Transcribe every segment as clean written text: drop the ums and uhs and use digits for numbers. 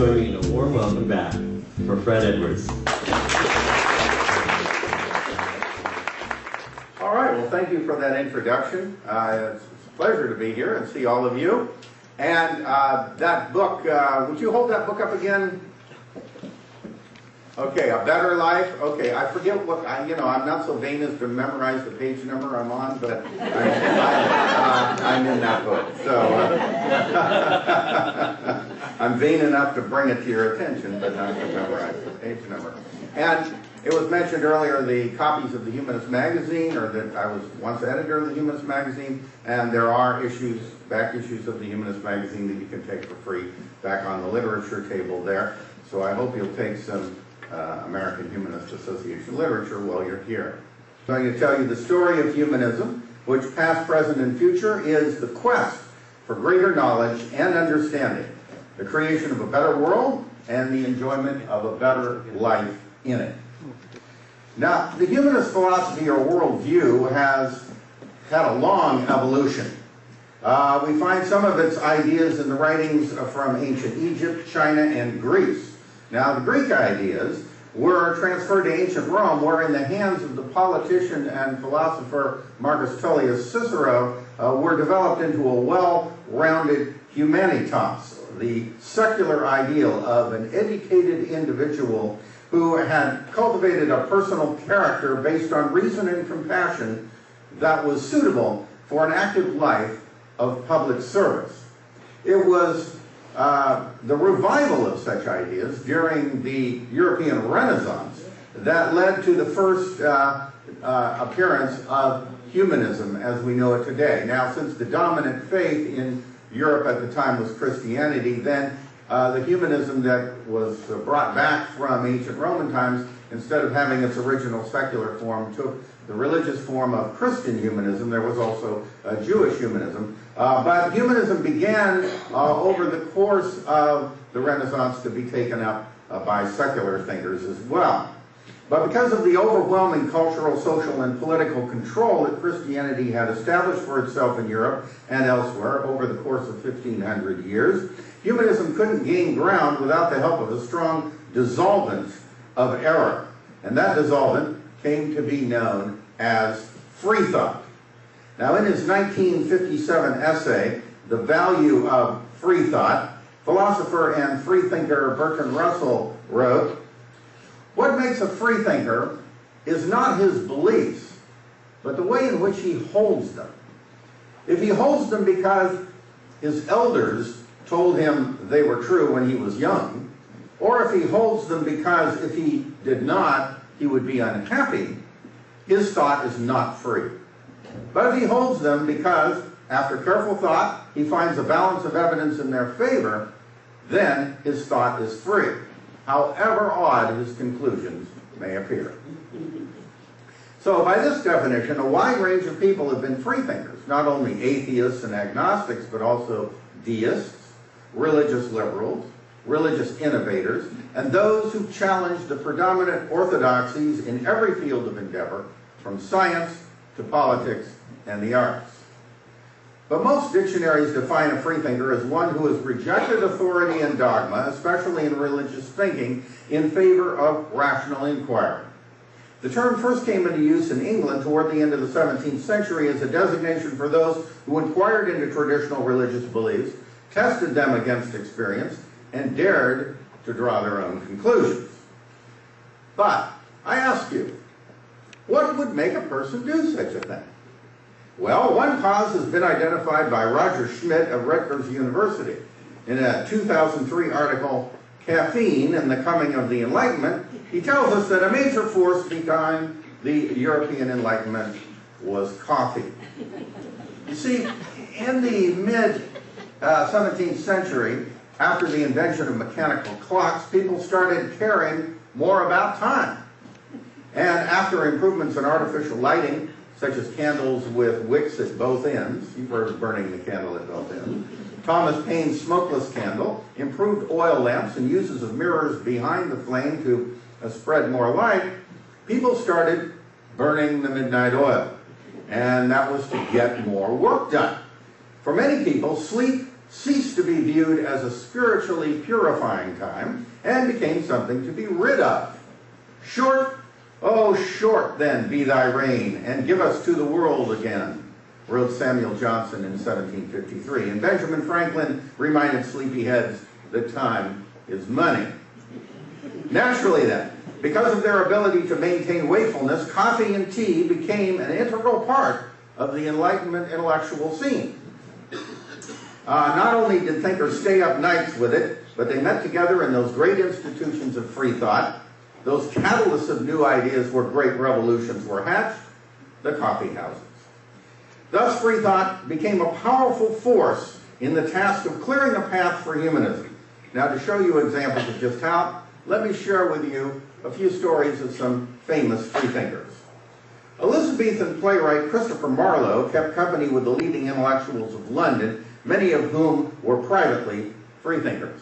join me in a warm welcome back for Fred Edwards. All right, well, thank you for that introduction. It's a pleasure to be here and see all of you. And that book, would you hold that book up again? Okay, A Better Life. Okay, I forget what, I'm not so vain as to memorize the page number I'm on, but I'm in that book. So I'm vain enough to bring it to your attention, but not to memorize the page number. And it was mentioned earlier, the copies of the Humanist magazine, or that I was once editor of the Humanist magazine, and there are issues, back issues of the Humanist magazine that you can take for free back on the literature table there. So I hope you'll take some American Humanist Association literature while you're here. I'm going to tell you the story of humanism, which past, present, and future is the quest for greater knowledge and understanding, the creation of a better world, and the enjoyment of a better life in it. Now, the humanist philosophy or worldview has had a long evolution. We find some of its ideas in the writings from ancient Egypt, China, and Greece. Now, the Greek ideas were transferred to ancient Rome, where in the hands of the politician and philosopher Marcus Tullius Cicero were developed into a well-rounded humanitas, the secular ideal of an educated individual who had cultivated a personal character based on reason and compassion that was suitable for an active life of public service. It was the revival of such ideas during the European Renaissance that led to the first appearance of humanism as we know it today. Now, since the dominant faith in Europe at the time was Christianity, then the humanism that was brought back from ancient Roman times, instead of having its original secular form, took the religious form of Christian humanism. There was also Jewish humanism. But humanism began over the course of the Renaissance to be taken up by secular thinkers as well. But because of the overwhelming cultural, social, and political control that Christianity had established for itself in Europe and elsewhere over the course of 1,500 years, humanism couldn't gain ground without the help of a strong dissolvent of error. And that dissolvent came to be known as free thought. Now, in his 1957 essay, The Value of Free Thought, philosopher and freethinker Bertrand Russell wrote, "What makes a freethinker is not his beliefs, but the way in which he holds them. If he holds them because his elders told him they were true when he was young, or if he holds them because if he did not, he would be unhappy, his thought is not free. But if he holds them because, after careful thought, he finds a balance of evidence in their favor, then his thought is free, however odd his conclusions may appear." So by this definition, a wide range of people have been freethinkers, not only atheists and agnostics, but also deists, religious liberals, religious innovators, and those who challenge the predominant orthodoxies in every field of endeavor, from science to politics and the arts. But most dictionaries define a freethinker as one who has rejected authority and dogma, especially in religious thinking, in favor of rational inquiry. The term first came into use in England toward the end of the 17th century as a designation for those who inquired into traditional religious beliefs, tested them against experience, and dared to draw their own conclusions. But I ask you, what would make a person do such a thing? Well, one cause has been identified by Roger Schmidt of Rutgers University. In a 2003 article, Caffeine and the Coming of the Enlightenment, he tells us that a major force behind the European Enlightenment was coffee. You see, in the mid-17th century, after the invention of mechanical clocks, people started caring more about time. And after improvements in artificial lighting, such as candles with wicks at both ends, you've heard of burning the candle at both ends, Thomas Paine's smokeless candle, improved oil lamps, and uses of mirrors behind the flame to spread more light, people started burning the midnight oil. And that was to get more work done. For many people, sleep ceased to be viewed as a spiritually purifying time and became something to be rid of. Short, oh short then be thy reign, and give us to the world again, wrote Samuel Johnson in 1753. And Benjamin Franklin reminded sleepyheads that time is money. Naturally then, because of their ability to maintain wakefulness, coffee and tea became an integral part of the Enlightenment intellectual scene. Not only did thinkers stay up nights with it, but they met together in those great institutions of free thought, those catalysts of new ideas where great revolutions were hatched, the coffee houses. Thus, free thought became a powerful force in the task of clearing a path for humanism. Now, to show you examples of just how, let me share with you a few stories of some famous freethinkers. Elizabethan playwright Christopher Marlowe kept company with the leading intellectuals of London, many of whom were privately freethinkers.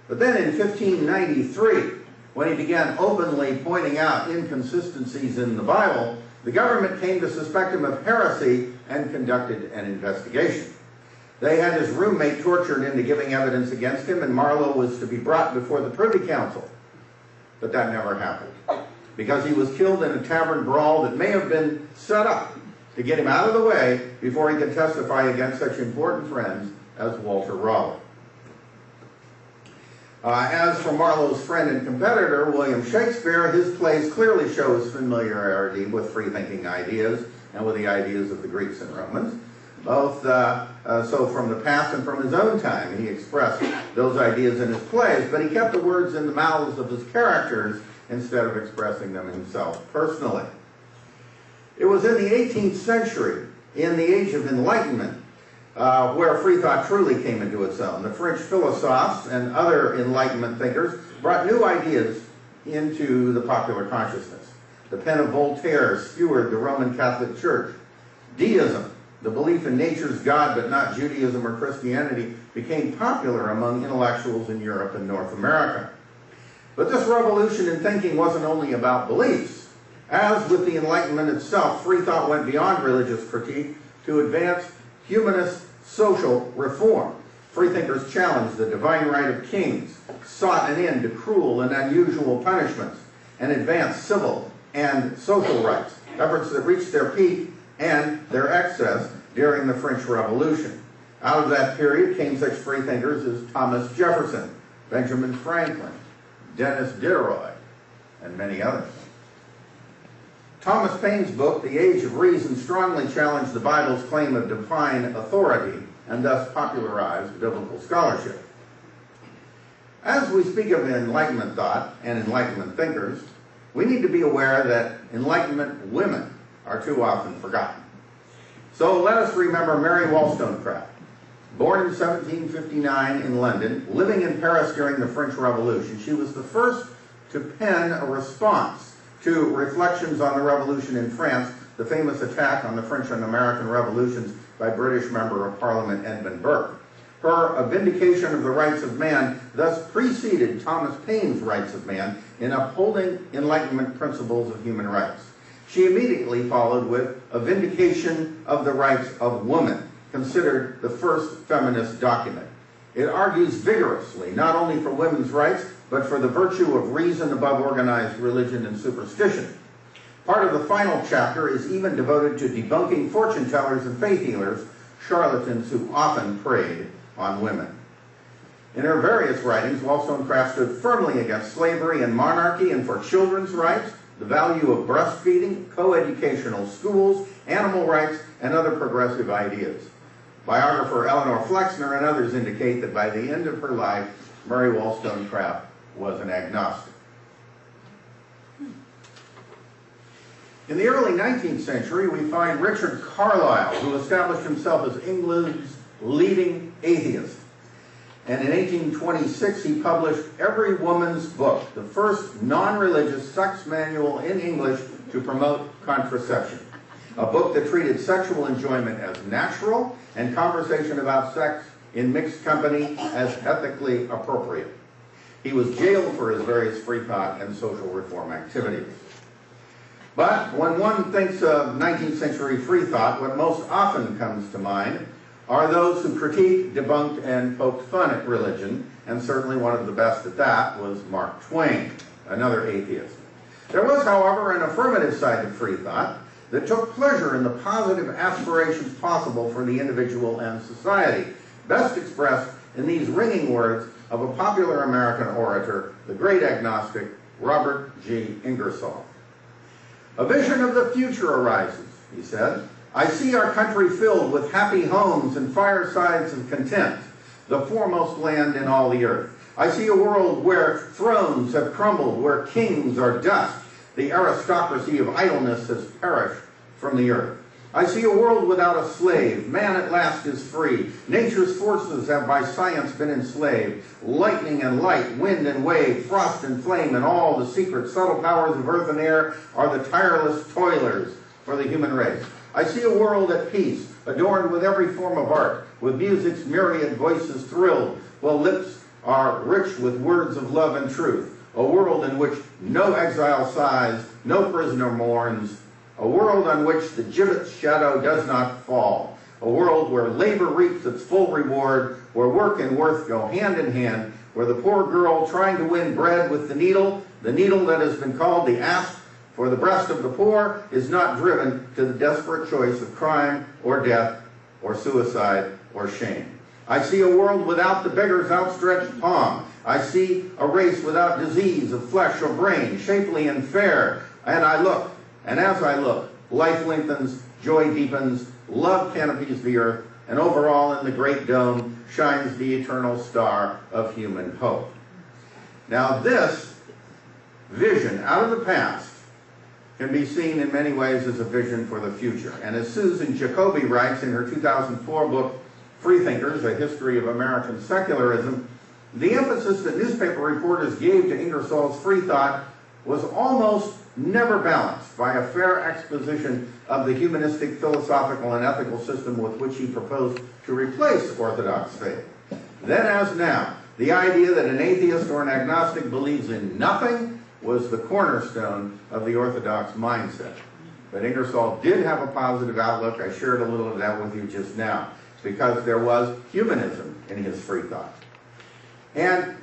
But then in 1593, when he began openly pointing out inconsistencies in the Bible, the government came to suspect him of heresy and conducted an investigation. They had his roommate tortured into giving evidence against him, and Marlowe was to be brought before the Privy Council. But that never happened, because he was killed in a tavern brawl that may have been set up to get him out of the way before he could testify against such important friends as Walter Raleigh. As for Marlowe's friend and competitor, William Shakespeare, his plays clearly show his familiarity with free-thinking ideas and with the ideas of the Greeks and Romans. Both so from the past and from his own time, he expressed those ideas in his plays, but he kept the words in the mouths of his characters instead of expressing them himself personally. It was in the 18th century, in the Age of Enlightenment, where free thought truly came into its own. The French philosophes and other Enlightenment thinkers brought new ideas into the popular consciousness. The pen of Voltaire skewered the Roman Catholic Church. Deism, the belief in nature's God but not Judaism or Christianity, became popular among intellectuals in Europe and North America. But this revolution in thinking wasn't only about beliefs. As with the Enlightenment itself, free thought went beyond religious critique to advance humanist social reform. Freethinkers challenged the divine right of kings, sought an end to cruel and unusual punishments, and advanced civil and social rights, efforts that reached their peak and their excess during the French Revolution. Out of that period came such freethinkers as Thomas Jefferson, Benjamin Franklin, Denis Diderot, and many others. Thomas Paine's book, The Age of Reason, strongly challenged the Bible's claim of divine authority and thus popularized biblical scholarship. As we speak of Enlightenment thought and Enlightenment thinkers, we need to be aware that Enlightenment women are too often forgotten. So let us remember Mary Wollstonecraft, born in 1759 in London, living in Paris during the French Revolution. She was the first to pen a response to Reflections on the Revolution in France, the famous attack on the French and American revolutions by British Member of Parliament Edmund Burke. Her A Vindication of the Rights of Man thus preceded Thomas Paine's Rights of Man in upholding Enlightenment principles of human rights. She immediately followed with A Vindication of the Rights of Woman, considered the first feminist document. It argues vigorously not only for women's rights, but for the virtue of reason above organized religion and superstition. Part of the final chapter is even devoted to debunking fortune tellers and faith healers, charlatans who often preyed on women. In her various writings, Wollstonecraft stood firmly against slavery and monarchy and for children's rights, the value of breastfeeding, co-educational schools, animal rights, and other progressive ideas. Biographer Eleanor Flexner and others indicate that by the end of her life, Mary Wollstonecraft was an agnostic. In the early 19th century, we find Richard Carlile, who established himself as England's leading atheist. And in 1826, he published Every Woman's Book, the first non-religious sex manual in English to promote contraception. A book that treated sexual enjoyment as natural and conversation about sex in mixed company as ethically appropriate. He was jailed for his various free thought and social reform activities. But when one thinks of 19th century free thought, what most often comes to mind are those who critiqued, debunked, and poked fun at religion, and certainly one of the best at that was Mark Twain, another atheist. There was, however, an affirmative side to free thought that took pleasure in the positive aspirations possible for the individual and society, best expressed in these ringing words of a popular American orator, the great agnostic Robert G. Ingersoll. "A vision of the future arises," he said. "I see our country filled with happy homes and firesides of content, the foremost land in all the earth. I see a world where thrones have crumbled, where kings are dust, the aristocracy of idleness has perished from the earth. I see a world without a slave. Man at last is free. Nature's forces have by science been enslaved. Lightning and light, wind and wave, frost and flame, and all the secret subtle powers of earth and air are the tireless toilers for the human race. I see a world at peace, adorned with every form of art, with music's myriad voices thrilled, while lips are rich with words of love and truth. A world in which no exile sighs, no prisoner mourns, a world on which the gibbet's shadow does not fall, a world where labor reaps its full reward, where work and worth go hand in hand, where the poor girl trying to win bread with the needle that has been called the asp for the breast of the poor, is not driven to the desperate choice of crime or death or suicide or shame. I see a world without the beggar's outstretched palm. I see a race without disease of flesh or brain, shapely and fair, and I look. And as I look, life lengthens, joy deepens, love canopies the earth, and over all in the great dome shines the eternal star of human hope." Now this vision out of the past can be seen in many ways as a vision for the future. And as Susan Jacoby writes in her 2004 book, Freethinkers, A History of American Secularism, the emphasis that newspaper reporters gave to Ingersoll's free thought was almost never balanced by a fair exposition of the humanistic, philosophical, and ethical system with which he proposed to replace Orthodox faith. Then as now, the idea that an atheist or an agnostic believes in nothing was the cornerstone of the Orthodox mindset. But Ingersoll did have a positive outlook. I shared a little of that with you just now, because there was humanism in his free thought. And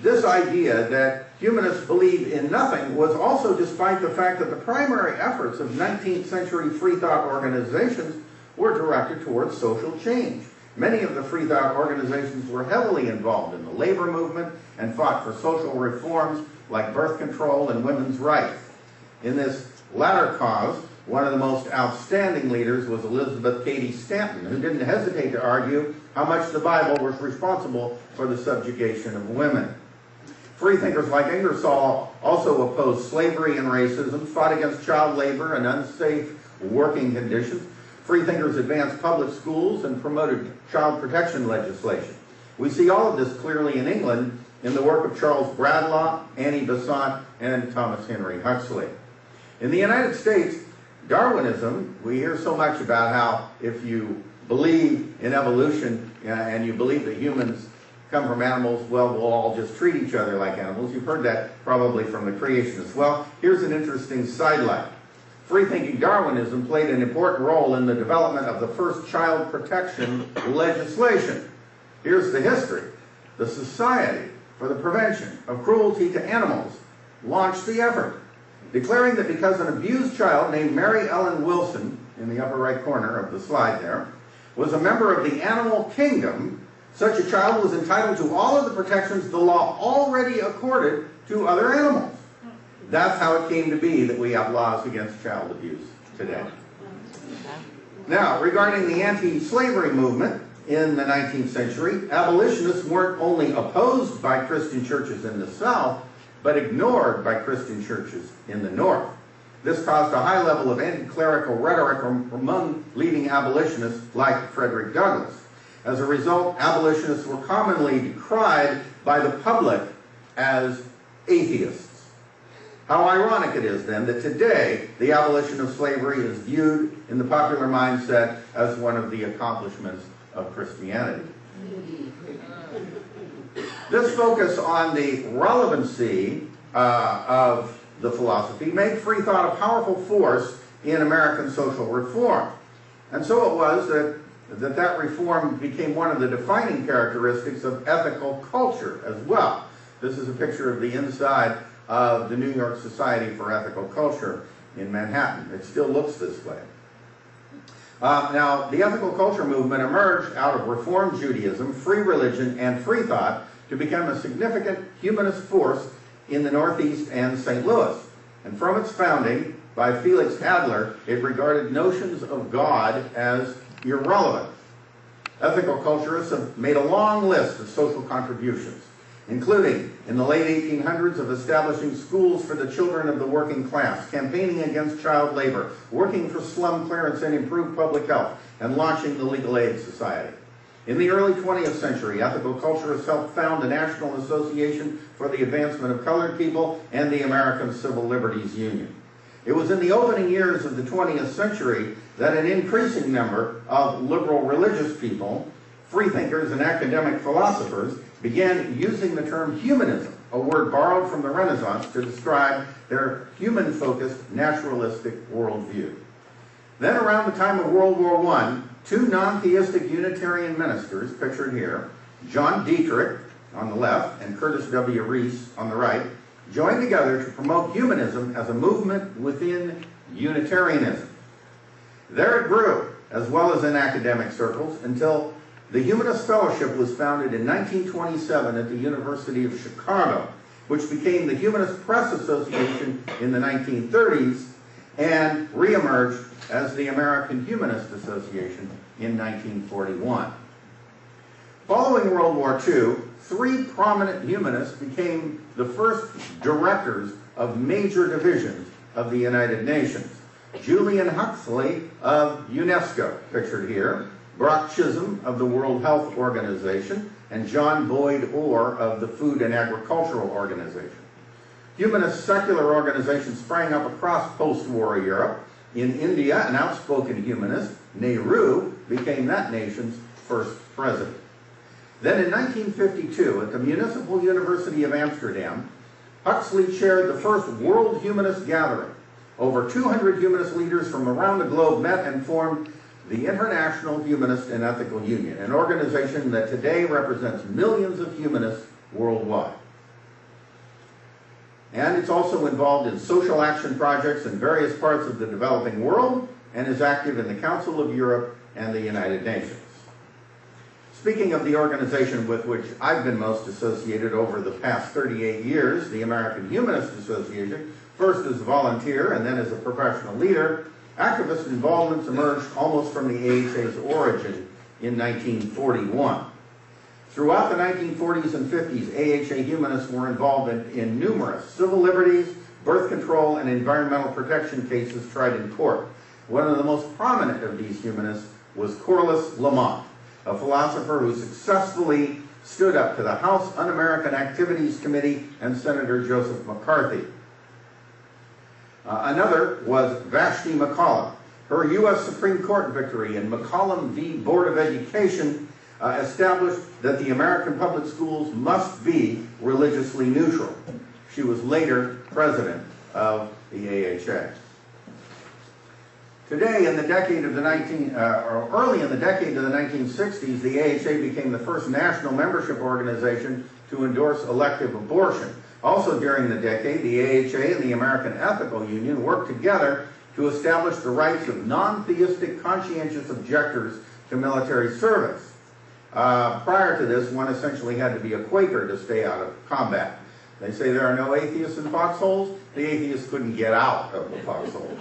this idea that humanists believe in nothing was also despite the fact that the primary efforts of 19th century free thought organizations were directed towards social change. Many of the free thought organizations were heavily involved in the labor movement and fought for social reforms like birth control and women's rights. In this latter cause, one of the most outstanding leaders was Elizabeth Cady Stanton, who didn't hesitate to argue how much the Bible was responsible for the subjugation of women. Freethinkers like Ingersoll also opposed slavery and racism, fought against child labor and unsafe working conditions. Freethinkers advanced public schools and promoted child protection legislation. We see all of this clearly in England in the work of Charles Bradlaugh, Annie Besant, and Thomas Henry Huxley. In the United States, Darwinism, we hear so much about how if you believe in evolution and you believe that humans come from animals, well, we'll all just treat each other like animals. You've heard that probably from the creationists. Well, here's an interesting sidelight. Free-thinking Darwinism played an important role in the development of the first child protection legislation. Here's the history. The Society for the Prevention of Cruelty to Animals launched the effort, declaring that because an abused child named Mary Ellen Wilson, in the upper right corner of the slide there, was a member of the animal kingdom, such a child was entitled to all of the protections the law already accorded to other animals. That's how it came to be that we have laws against child abuse today. Now, regarding the anti-slavery movement in the 19th century, abolitionists weren't only opposed by Christian churches in the South, but ignored by Christian churches in the North. This caused a high level of anti-clerical rhetoric among leading abolitionists like Frederick Douglass. As a result, abolitionists were commonly decried by the public as atheists. How ironic it is, then, that today the abolition of slavery is viewed in the popular mindset as one of the accomplishments of Christianity. This focus on the relevancy of the philosophy made free thought a powerful force in American social reform. And so it was that reform became one of the defining characteristics of ethical culture as well. This is a picture of the inside of the New York Society for Ethical Culture in Manhattan. It still looks this way. Now, the ethical culture movement emerged out of Reform Judaism, free religion, and free thought to become a significant humanist force in the Northeast and St. Louis. And from its founding by Felix Adler, it regarded notions of God as irrelevant. Ethical culturists have made a long list of social contributions, including in the late 1800s of establishing schools for the children of the working class, campaigning against child labor, working for slum clearance and improved public health, and launching the Legal Aid Society. In the early 20th century, ethical culturists helped found the National Association for the Advancement of Colored People and the American Civil Liberties Union. It was in the opening years of the 20th century that an increasing number of liberal religious people, freethinkers, and academic philosophers began using the term humanism, a word borrowed from the Renaissance, to describe their human-focused, naturalistic worldview. Then, around the time of World War I, two non-theistic Unitarian ministers, pictured here, John Dietrich on the left and Curtis W. Reese on the right, joined together to promote humanism as a movement within Unitarianism. There it grew, as well as in academic circles, until the Humanist Fellowship was founded in 1927 at the University of Chicago, which became the Humanist Press Association in the 1930s and reemerged as the American Humanist Association in 1941. Following World War II, three prominent humanists became the first directors of major divisions of the United Nations. Julian Huxley of UNESCO, pictured here, Brock Chisholm of the World Health Organization, and John Boyd Orr of the Food and Agricultural Organization. Humanist secular organizations sprang up across post-war Europe. In India, an outspoken humanist, Nehru, became that nation's first president. Then in 1952, at the Municipal University of Amsterdam, Huxley chaired the first World Humanist Gathering. Over 200 humanist leaders from around the globe met and formed the International Humanist and Ethical Union, an organization that today represents millions of humanists worldwide. And it's also involved in social action projects in various parts of the developing world and is active in the Council of Europe and the United Nations. Speaking of the organization with which I've been most associated over the past 38 years, the American Humanist Association, first as a volunteer and then as a professional leader, activist involvements emerged almost from the AHA's origin in 1941. Throughout the 1940s and 50s, AHA humanists were involved in numerous civil liberties, birth control, and environmental protection cases tried in court. One of the most prominent of these humanists was Corliss Lamont, a philosopher who successfully stood up to the House Un-American Activities Committee and Senator Joseph McCarthy. Another was Vashti McCollum. Her U.S. Supreme Court victory in McCollum v. Board of Education established that the American public schools must be religiously neutral. She was later president of the AHA. Today, in the decade of the early in the decade of the 1960s, the AHA became the first national membership organization to endorse elective abortion. Also during the decade, the AHA and the American Ethical Union worked together to establish the rights of non-theistic conscientious objectors to military service. Prior to this, one essentially had to be a Quaker to stay out of combat. They say there are no atheists in foxholes. The atheists couldn't get out of the foxhole.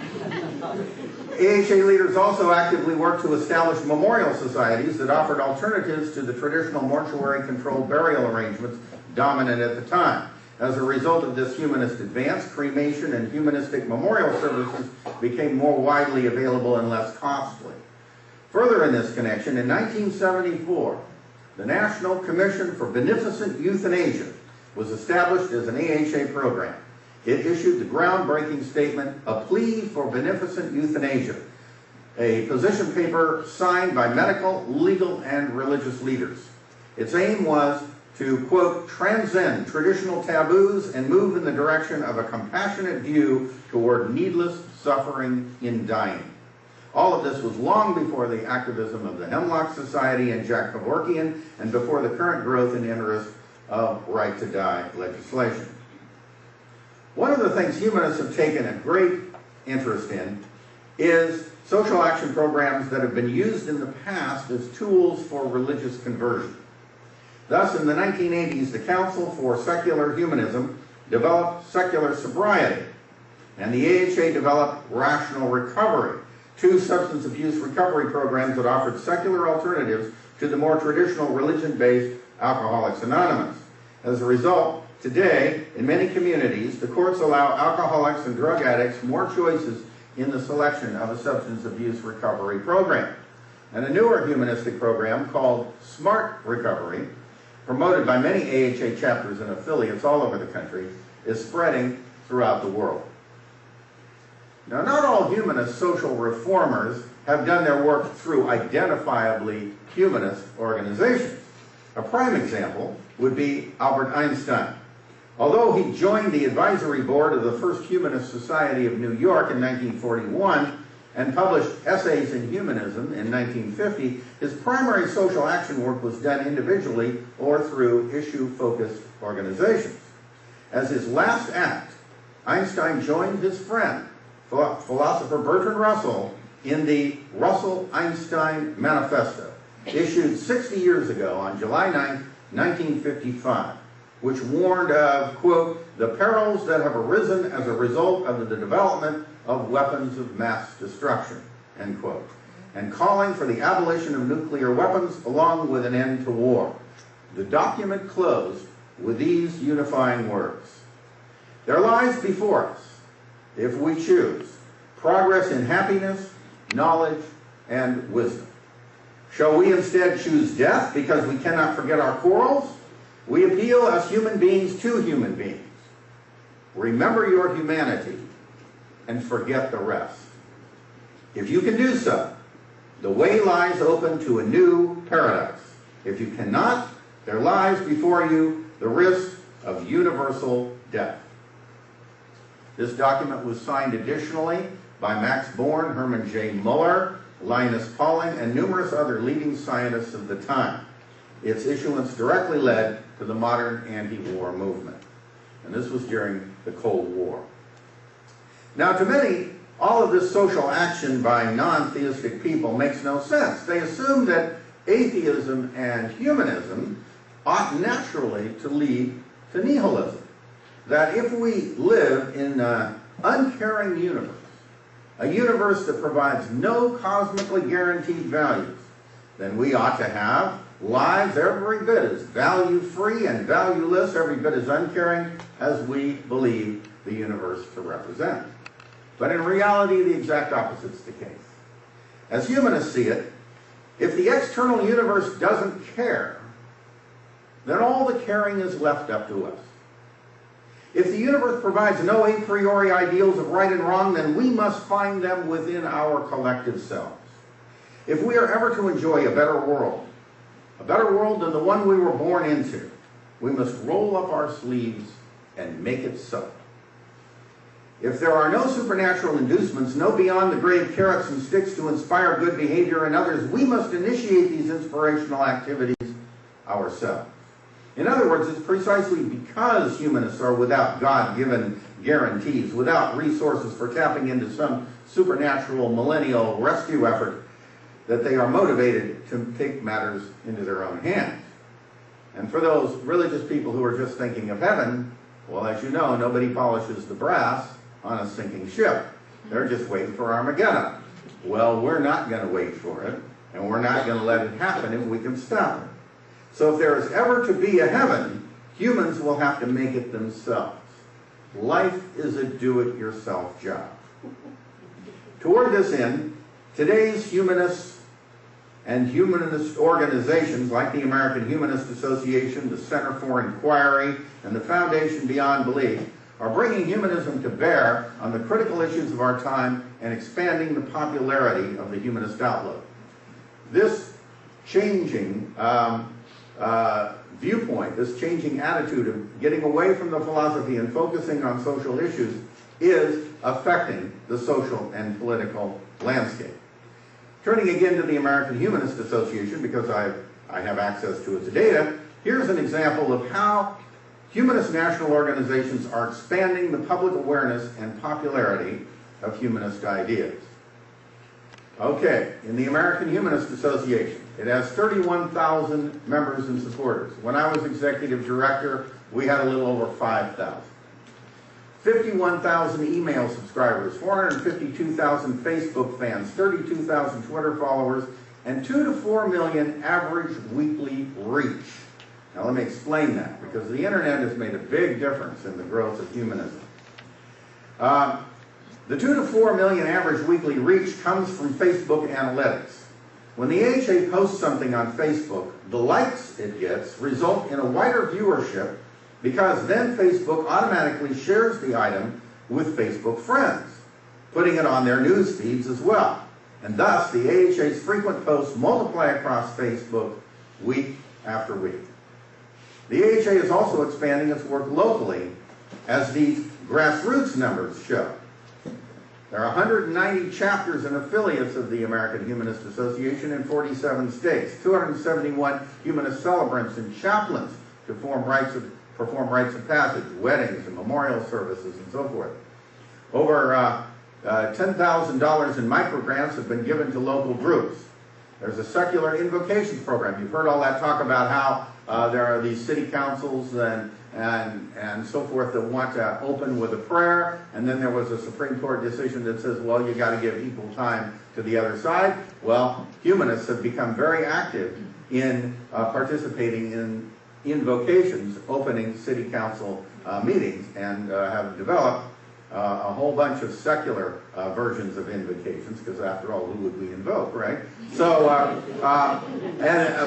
AHA leaders also actively worked to establish memorial societies that offered alternatives to the traditional mortuary-controlled burial arrangements dominant at the time. As a result of this humanist advance, cremation and humanistic memorial services became more widely available and less costly. Further in this connection, in 1974, the National Commission for Beneficent Euthanasia was established as an AHA program. It issued the groundbreaking statement, "A Plea for Beneficent Euthanasia," a position paper signed by medical, legal, and religious leaders. Its aim was to, quote, transcend traditional taboos and move in the direction of a compassionate view toward needless suffering in dying. All of this was long before the activism of the Hemlock Society and Jack Kevorkian, and before the current growth and interest of right-to-die legislation. One of the things humanists have taken a great interest in is social action programs that have been used in the past as tools for religious conversion. Thus, in the 1980s, the Council for Secular Humanism developed secular sobriety, and the AHA developed rational recovery, two substance abuse recovery programs that offered secular alternatives to the more traditional religion-based Alcoholics Anonymous. As a result, today, in many communities, the courts allow alcoholics and drug addicts more choices in the selection of a substance abuse recovery program. And a newer humanistic program called Smart Recovery, promoted by many AHA chapters and affiliates all over the country, is spreading throughout the world. Now, not all humanist social reformers have done their work through identifiably humanist organizations. A prime example would be Albert Einstein. Although he joined the advisory board of the First Humanist Society of New York in 1941 and published Essays in Humanism in 1950, his primary social action work was done individually or through issue-focused organizations. As his last act, Einstein joined his friend, philosopher Bertrand Russell, in the Russell-Einstein Manifesto, issued 60 years ago on July 9, 1955, which warned of, quote, the perils that have arisen as a result of the development of weapons of mass destruction, end quote, and calling for the abolition of nuclear weapons along with an end to war. The document closed with these unifying words: there lies before us, if we choose, progress in happiness, knowledge, and wisdom. Shall we instead choose death because we cannot forget our quarrels? We appeal as human beings to human beings. Remember your humanity and forget the rest. If you can do so, the way lies open to a new paradise. If you cannot, there lies before you the risk of universal death. This document was signed additionally by Max Born, Herman J. Muller, Linus Pauling, and numerous other leading scientists of the time. Its issuance directly led to the modern anti-war movement. And this was during the Cold War. Now, to many, all of this social action by non-theistic people makes no sense. They assume that atheism and humanism ought naturally to lead to nihilism. That if we live in an uncaring universe, a universe that provides no cosmically guaranteed values, then we ought to have lives every bit as value-free and valueless, every bit as uncaring as we believe the universe to represent. But in reality, the exact opposite is the case. As humanists see it, if the external universe doesn't care, then all the caring is left up to us. If the universe provides no a priori ideals of right and wrong, then we must find them within our collective selves. If we are ever to enjoy a better world than the one we were born into, we must roll up our sleeves and make it so. If there are no supernatural inducements, no beyond the grave carrots and sticks to inspire good behavior in others, we must initiate these inspirational activities ourselves. In other words, it's precisely because humanists are without God-given guarantees, without resources for tapping into some supernatural millennial rescue effort, that they are motivated to take matters into their own hands. And for those religious people who are just thinking of heaven, well, as you know, nobody polishes the brass on a sinking ship. They're just waiting for Armageddon. Well, we're not going to wait for it, and we're not going to let it happen if we can stop it. So if there is ever to be a heaven, humans will have to make it themselves. Life is a do-it-yourself job. Toward this end, today's humanists and humanist organizations like the American Humanist Association, the Center for Inquiry, and the Foundation Beyond Belief are bringing humanism to bear on the critical issues of our time and expanding the popularity of the humanist outlook. This changing viewpoint, this changing attitude of getting away from the philosophy and focusing on social issues is affecting the social and political landscape. Turning again to the American Humanist Association, because I have access to its data, here's an example of how humanist national organizations are expanding the public awareness and popularity of humanist ideas. Okay, in the American Humanist Association, it has 31,000 members and supporters. When I was executive director, we had a little over 5,000. 51,000 email subscribers, 452,000 Facebook fans, 32,000 Twitter followers, and 2 to 4 million average weekly reach. Now let me explain that, because the internet has made a big difference in the growth of humanism. The 2 to 4 million average weekly reach comes from Facebook analytics. When the AHA posts something on Facebook, the likes it gets result in a wider viewership, because then Facebook automatically shares the item with Facebook friends, putting it on their news feeds as well. And thus, the AHA's frequent posts multiply across Facebook week after week. The AHA is also expanding its work locally, as these grassroots numbers show. There are 190 chapters and affiliates of the American Humanist Association in 47 states, 271 humanist celebrants and chaplains to perform rites of passage, weddings, and memorial services, and so forth. Over $10,000 in microgrants have been given to local groups. There's a secular invocations program. You've heard all that talk about how there are these city councils and so forth that want to open with a prayer, and then there was a Supreme Court decision that says, well, you got to give equal time to the other side. Well, humanists have become very active in participating in invocations, opening city council meetings, and have developed a whole bunch of secular versions of invocations, because after all, who would we invoke, right? So,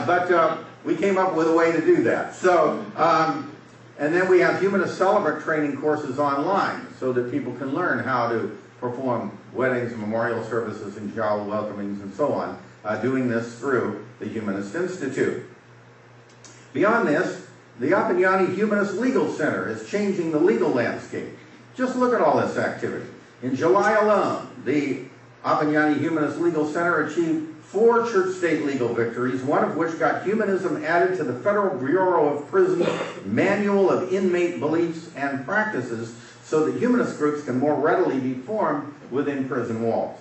but we came up with a way to do that. So, and then we have humanist celebrant training courses online, so that people can learn how to perform weddings, memorial services, and child welcomings, and so on, doing this through the Humanist Institute. Beyond this, the Appignani Humanist Legal Center is changing the legal landscape. Just look at all this activity. In July alone, the Appignani Humanist Legal Center achieved 4 church-state legal victories, one of which got humanism added to the Federal Bureau of Prisons Manual of Inmate Beliefs and Practices, so that humanist groups can more readily be formed within prison walls,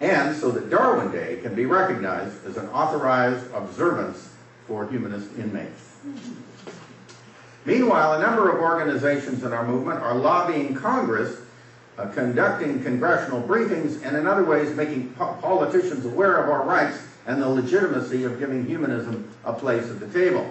and so that Darwin Day can be recognized as an authorized observance for humanist inmates. Meanwhile, a number of organizations in our movement are lobbying Congress, conducting congressional briefings, and in other ways making politicians aware of our rights and the legitimacy of giving humanism a place at the table.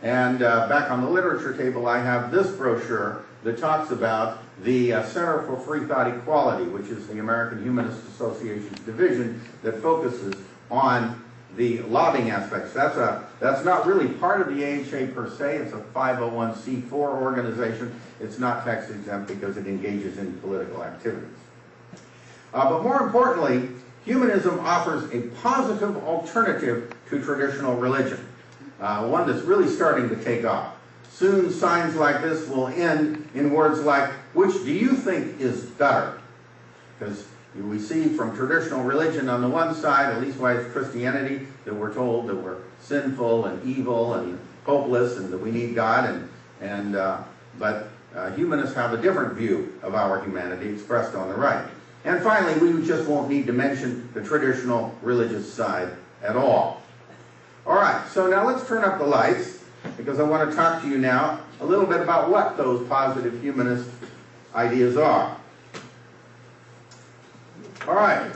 And back on the literature table, I have this brochure that talks about the Center for Free Thought Equality, which is the American Humanist Association's division that focuses on the lobbying aspects. That's not really part of the AHA per se. It's a 501c4 organization. It's not tax exempt because it engages in political activities. But more importantly, humanism offers a positive alternative to traditional religion, one that's really starting to take off. Soon signs like this will end in words like, which do you think is better? Because we see from traditional religion on the one side, at least by Christianity, that we're told that we're sinful and evil and hopeless and that we need God. But humanists have a different view of our humanity expressed on the right. And finally, we just won't need to mention the traditional religious side at all. All right, so now let's turn up the lights, because I want to talk to you now a little bit about what those positive humanist ideas are. All right,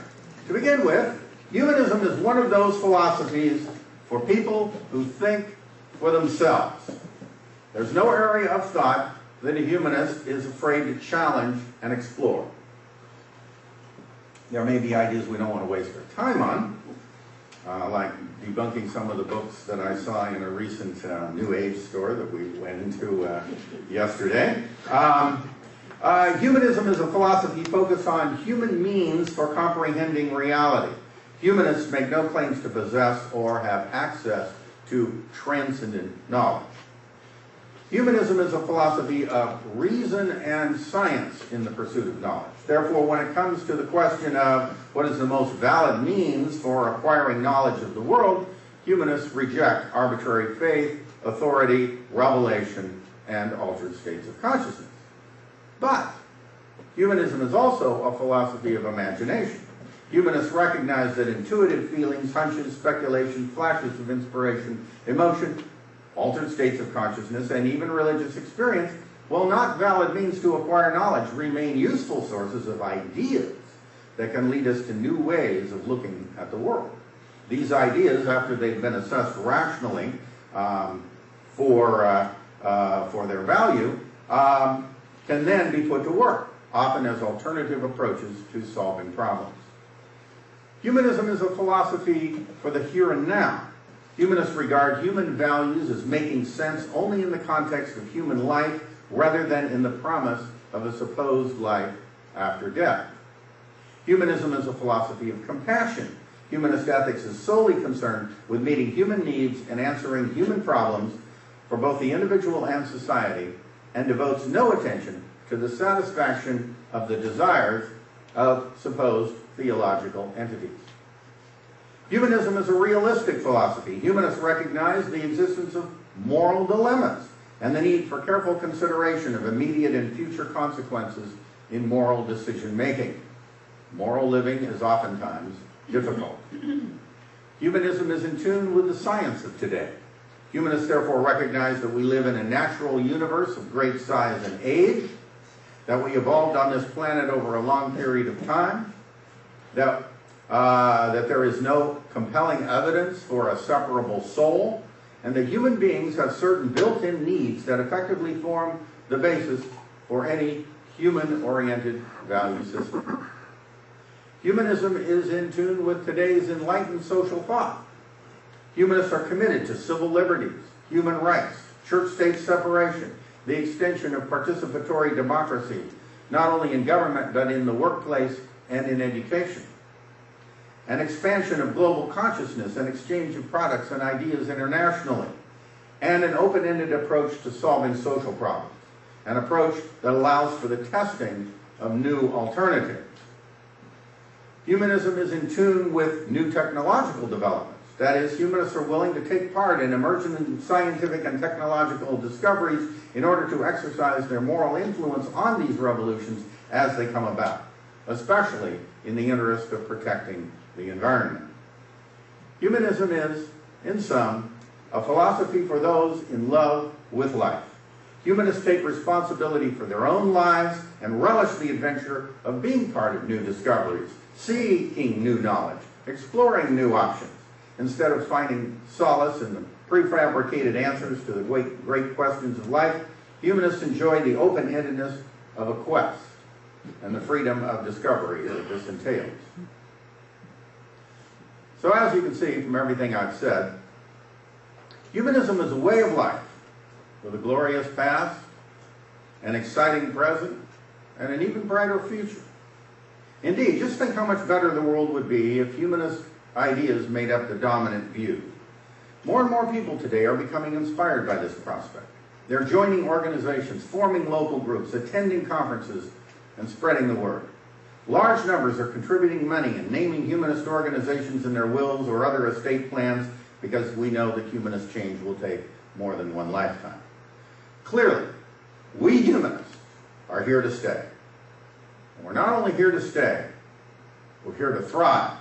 to begin with, humanism is one of those philosophies for people who think for themselves. There's no area of thought that a humanist is afraid to challenge and explore. There may be ideas we don't want to waste our time on, like debunking some of the books that I saw in a recent New Age store that we went into yesterday. Humanism is a philosophy focused on human means for comprehending reality. Humanists make no claims to possess or have access to transcendent knowledge. Humanism is a philosophy of reason and science in the pursuit of knowledge. Therefore, when it comes to the question of what is the most valid means for acquiring knowledge of the world, humanists reject arbitrary faith, authority, revelation, and altered states of consciousness. But humanism is also a philosophy of imagination. Humanists recognize that intuitive feelings, hunches, speculation, flashes of inspiration, emotion, altered states of consciousness, and even religious experience, while not valid means to acquire knowledge, remain useful sources of ideas that can lead us to new ways of looking at the world. These ideas, after they've been assessed rationally for their value, can then be put to work, often as alternative approaches to solving problems. Humanism is a philosophy for the here and now. Humanists regard human values as making sense only in the context of human life rather than in the promise of a supposed life after death. Humanism is a philosophy of compassion. Humanist ethics is solely concerned with meeting human needs and answering human problems for both the individual and society, and devotes no attention to the satisfaction of the desires of supposed theological entities. Humanism is a realistic philosophy. Humanists recognize the existence of moral dilemmas and the need for careful consideration of immediate and future consequences in moral decision-making. Moral living is oftentimes difficult. Humanism is in tune with the science of today. Humanists therefore recognize that we live in a natural universe of great size and age, that we evolved on this planet over a long period of time, that there is no compelling evidence for a separable soul, and that human beings have certain built-in needs that effectively form the basis for any human-oriented value system. Humanism is in tune with today's enlightened social thought. Humanists are committed to civil liberties, human rights, church-state separation, the extension of participatory democracy, not only in government but in the workplace and in education, an expansion of global consciousness and exchange of products and ideas internationally, and an open-ended approach to solving social problems, an approach that allows for the testing of new alternatives. Humanism is in tune with new technological developments. That is, humanists are willing to take part in emerging scientific and technological discoveries in order to exercise their moral influence on these revolutions as they come about, especially in the interest of protecting the environment. Humanism is, in sum, a philosophy for those in love with life. Humanists take responsibility for their own lives and relish the adventure of being part of new discoveries, seeking new knowledge, exploring new options. Instead of finding solace in the prefabricated answers to the great questions of life, humanists enjoy the open-endedness of a quest and the freedom of discovery that this entails. So as you can see from everything I've said, humanism is a way of life with a glorious past, an exciting present, and an even brighter future. Indeed, just think how much better the world would be if humanist ideas made up the dominant view. More and more people today are becoming inspired by this prospect. They're joining organizations, forming local groups, attending conferences, and spreading the word. Large numbers are contributing money and naming humanist organizations in their wills or other estate plans because we know that humanist change will take more than one lifetime. Clearly, we humanists are here to stay. And we're not only here to stay, we're here to thrive.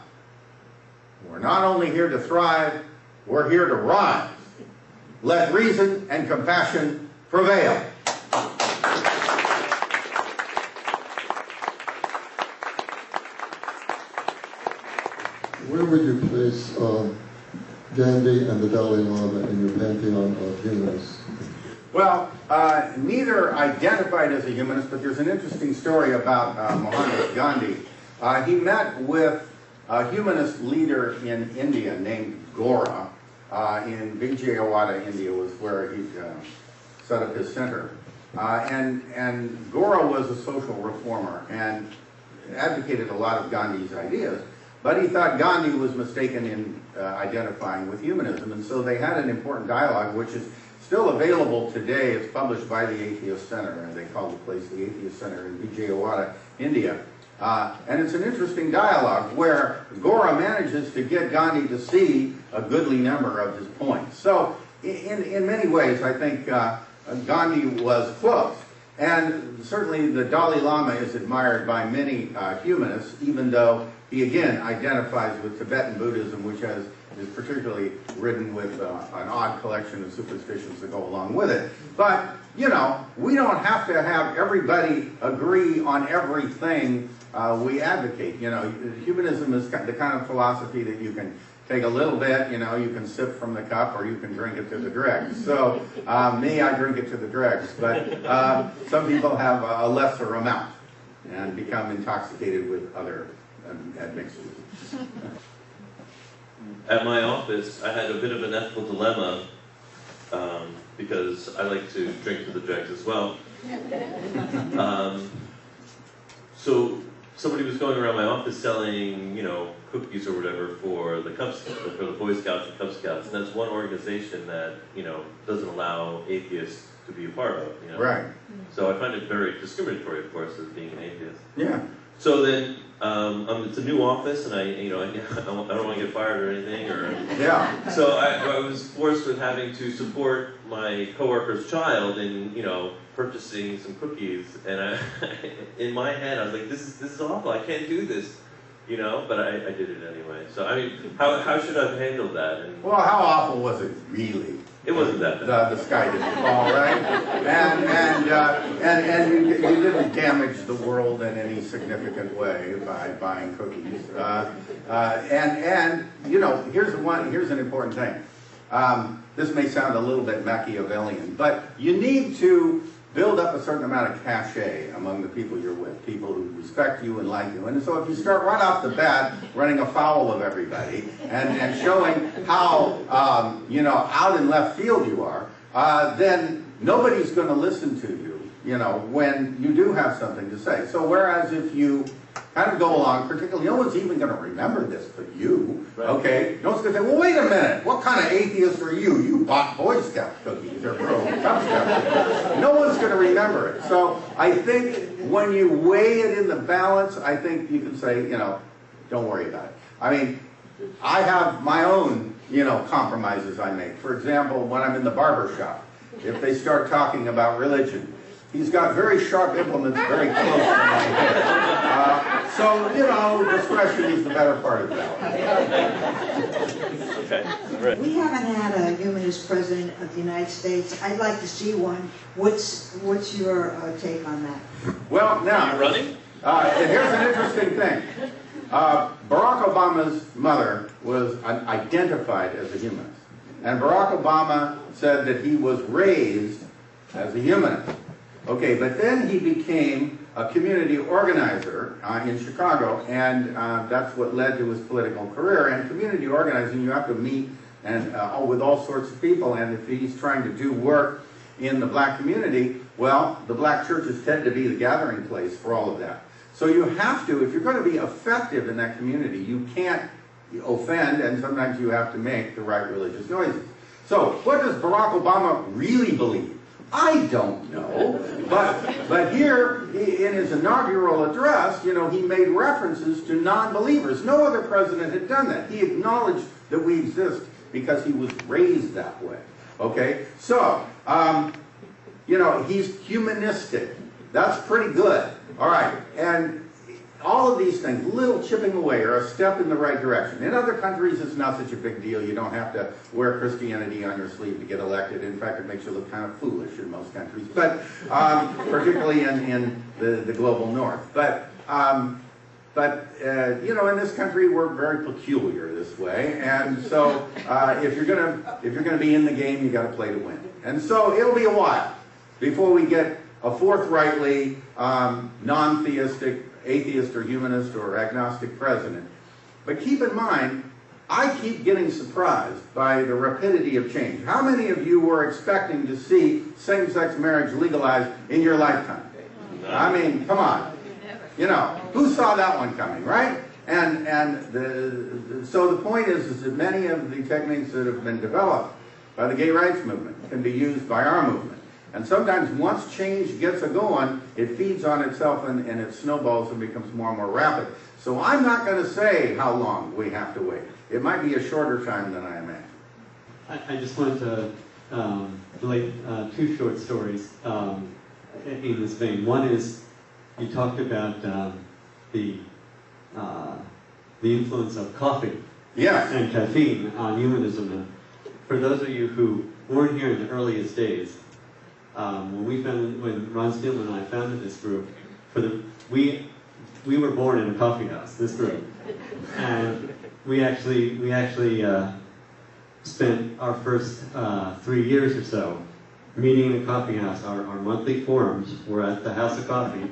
We're not only here to thrive, we're here to rise. Let reason and compassion prevail. Where would you place Gandhi and the Dalai Lama in your pantheon of humanists? Well, neither identified as a humanist, but there's an interesting story about Mohandas Gandhi. He met with a humanist leader in India named Gora, in Vijayawada, India, was where he set up his center. And Gora was a social reformer and advocated a lot of Gandhi's ideas. but he thought Gandhi was mistaken in identifying with humanism, and so they had an important dialogue, which is still available today. It's published by the Atheist Center, and they call the place the Atheist Center in Vijayawada, India. And it's an interesting dialogue where Gora manages to get Gandhi to see a goodly number of his points. So in many ways, I think Gandhi was close. And certainly the Dalai Lama is admired by many humanists, even though he again identifies with Tibetan Buddhism, which is particularly ridden with an odd collection of superstitions that go along with it. But, you know, we don't have to have everybody agree on everything we advocate. You know, humanism is the kind of philosophy that you can take a little bit, you know, you can sip from the cup or you can drink it to the dregs. So, me, I drink it to the dregs. But some people have a lesser amount and become intoxicated with other admixtures. At my office, I had a bit of an ethical dilemma because I like to drink to the dregs as well. So somebody was going around my office selling, you know, cookies or whatever for the for the Boy Scouts and Cub Scouts, and that's one organization that, you know, doesn't allow atheists to be a part of. You know? Right. So I find it very discriminatory, of course, as being an atheist. Yeah. So then, it's a new office, and I don't want to get fired or anything, or yeah. So I was forced with having to support my coworker's child in, you know, purchasing some cookies, and in my head I was like, this is awful. I can't do this, you know. But I did it anyway. So I mean, how should I have handled that? And, well, how awful was it really? It wasn't that bad. The sky didn't fall, right? And you didn't damage the world in any significant way by buying cookies. And you know, here's an important thing. This may sound a little bit Machiavellian, but you need to build up a certain amount of cachet among the people you're with, people who respect you and like you. And so if you start right off the bat running afoul of everybody and showing how, you know, out in left field you are, then nobody's going to listen to you, you know, when you do have something to say. So whereas if you kind of go along, particularly, no one's even going to remember this but you, okay? No one's going to say, well, wait a minute, what kind of atheist are you? You bought Boy Scout cookies or Cub Scout cookies. No one's going to remember it. So I think when you weigh it in the balance, I think you can say, you know, don't worry about it. I mean, I have my own, you know, compromises I make. For example, when I'm in the barber shop, if they start talking about religion, he's got very sharp implements very close to my head. So, you know, discretion is the better part of that. Okay. Right. We haven't had a humanist president of the United States. I'd like to see one. What's your take on that? Well, now, Are you running? Here's an interesting thing. Barack Obama's mother was identified as a humanist. And Barack Obama said that he was raised as a humanist. Okay, but then he became a community organizer in Chicago, and that's what led to his political career. And community organizing, you have to meet and with all sorts of people, and if he's trying to do work in the black community, well, the black churches tend to be the gathering place for all of that. So you have to, if you're going to be effective in that community, you can't offend, and sometimes you have to make the right religious noises. So what does Barack Obama really believe? I don't know, but here in his inaugural address, you know, he made references to non-believers. No other president had done that. He acknowledged that we exist because he was raised that way. Okay, so you know, he's humanistic. That's pretty good. All right, and all of these things, little chipping away, are a step in the right direction. In other countries, it's not such a big deal. You don't have to wear Christianity on your sleeve to get elected. In fact, it makes you look kind of foolish in most countries, but particularly in the global north. But you know, in this country, we're very peculiar this way, and so if you're gonna be in the game, you got to play to win. And so it'll be a while before we get a forthrightly non-theistic, atheist or humanist or agnostic president. But keep in mind, I keep getting surprised by the rapidity of change. How many of you were expecting to see same-sex marriage legalized in your lifetime? I mean, come on. You know, who saw that one coming, right? So the point is that many of the techniques that have been developed by the gay rights movement can be used by our movement. And sometimes once change gets a-going, it feeds on itself and it snowballs and becomes more and more rapid. So I'm not going to say how long we have to wait. It might be a shorter time than I imagine. I just wanted to relate two short stories in this vein. One is, you talked about the influence of coffee and caffeine on humanism. And for those of you who weren't here in the earliest days, when Ron Steelman and I founded this group, we were born in a coffee house, this group, and we actually spent our first 3 years or so meeting in a coffee house. Our monthly forums were at the House of Coffee,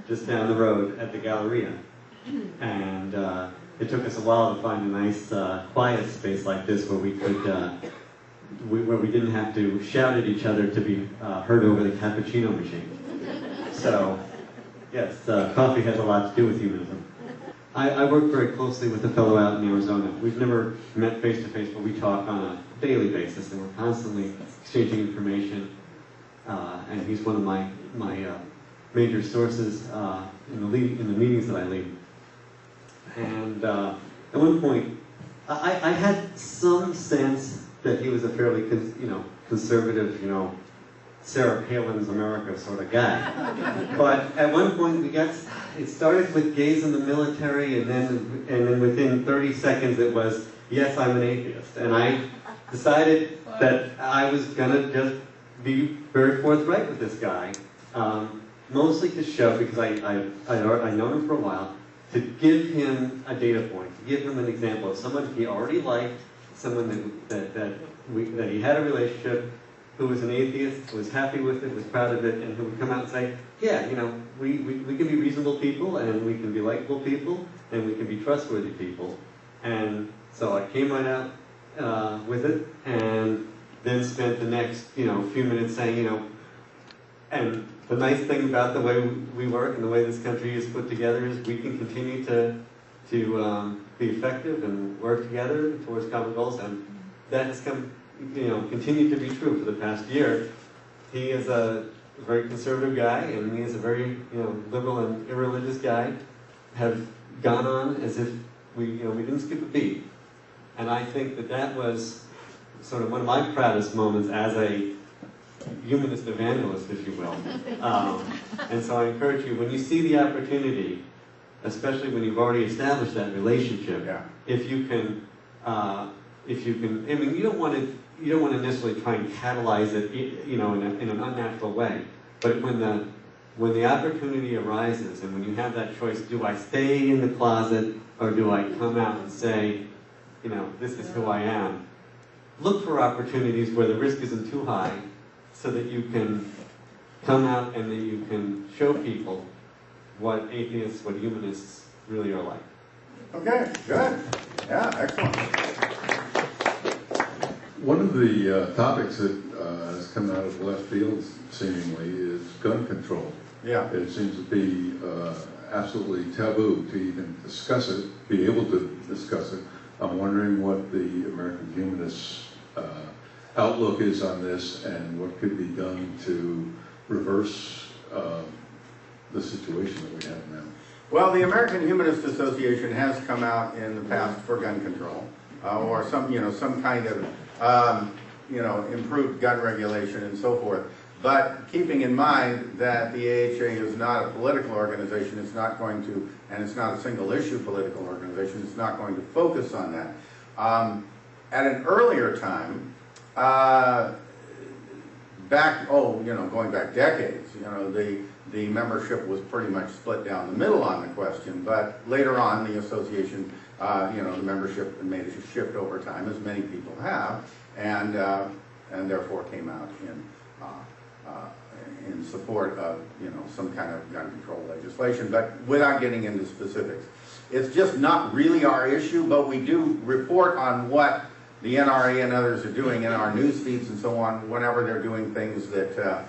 just down the road at the Galleria, and it took us a while to find a nice quiet space like this where we could. Where we didn't have to shout at each other to be heard over the cappuccino machine. So, yes, coffee has a lot to do with humanism. I work very closely with a fellow out in Arizona. We've never met face to face, but we talk on a daily basis, and we're constantly exchanging information. And he's one of my major sources in the meetings that I lead. And at one point, I had some sense that he was a fairly, conservative, Sarah Palin's America sort of guy. But at one point it started with gays in the military, and then within 30 seconds it was, yes, I'm an atheist. And I decided that I was gonna just be very forthright with this guy, mostly to show, because I'd known him for a while, to give him a data point, to give him an example of someone he already liked, someone that he had a relationship, who was an atheist, who was happy with it, was proud of it, and who would come out and say, yeah, we can be reasonable people, and we can be likable people, and we can be trustworthy people. And so I came right out with it, and then spent the next, few minutes saying, and the nice thing about the way we work and the way this country is put together is we can continue to be effective and work together towards common goals, and that has continued to be true for the past year. He is a very conservative guy, and he is a very liberal and irreligious guy, have gone on as if we didn't skip a beat. And I think that was sort of one of my proudest moments as a humanist evangelist, if you will. And so I encourage you, when you see the opportunity, especially when you've already established that relationship, if you can, I mean, you don't want to necessarily try and catalyze it, in an unnatural way. But when the opportunity arises, and when you have that choice, do I stay in the closet or do I come out and say, this is who I am? Look for opportunities where the risk isn't too high, so that you can come out and that you can show people what atheists, what humanists really are like. Okay, good. Yeah, excellent. One of the topics that has come out of left field, seemingly, is gun control. Yeah. It seems to be absolutely taboo to even discuss it, be able to discuss it. I'm wondering what the American Humanists' outlook is on this, and what could be done to reverse the situation that we have now. Well, the American Humanist Association has come out in the past for gun control, or some kind of improved gun regulation and so forth. But keeping in mind that the AHA is not a political organization, it's not going to, and it's not a single issue political organization, it's not going to focus on that. At an earlier time, going back decades, the membership was pretty much split down the middle on the question, but later on the association, the membership made a shift over time, as many people have, and therefore came out in support of some kind of gun control legislation, but without getting into specifics. It's just not really our issue, but we do report on what the NRA and others are doing in our news feeds and so on, whenever they're doing things that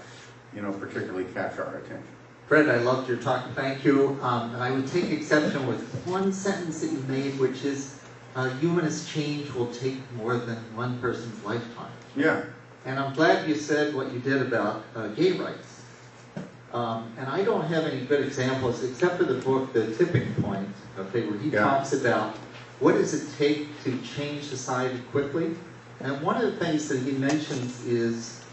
particularly catch our attention. Brett, I loved your talk. Thank you. I would take exception with one sentence that you made, which is, humanist change will take more than one person's lifetime. Yeah. And I'm glad you said what you did about gay rights. And I don't have any good examples, except for the book, The Tipping Point, okay, where he talks about what does it take to change society quickly. And one of the things that he mentions is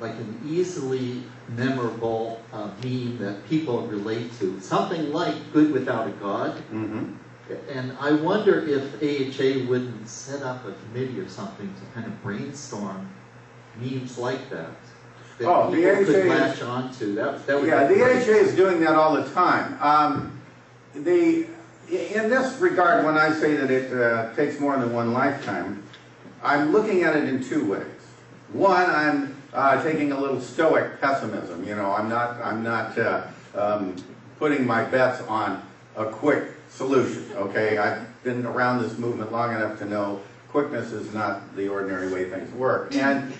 like an easily memorable meme that people relate to. Something like good without a God. Mm-hmm. And I wonder if AHA wouldn't set up a committee or something to kind of brainstorm memes like that. That Oh, the people could AHA latch onto. That would yeah, be the great. AHA is doing that all the time. In this regard, when I say that it takes more than one lifetime, I'm looking at it in two ways. One, I'm taking a little stoic pessimism. You know, I'm not putting my bets on a quick solution. Okay, I've been around this movement long enough to know quickness is not the ordinary way things work. And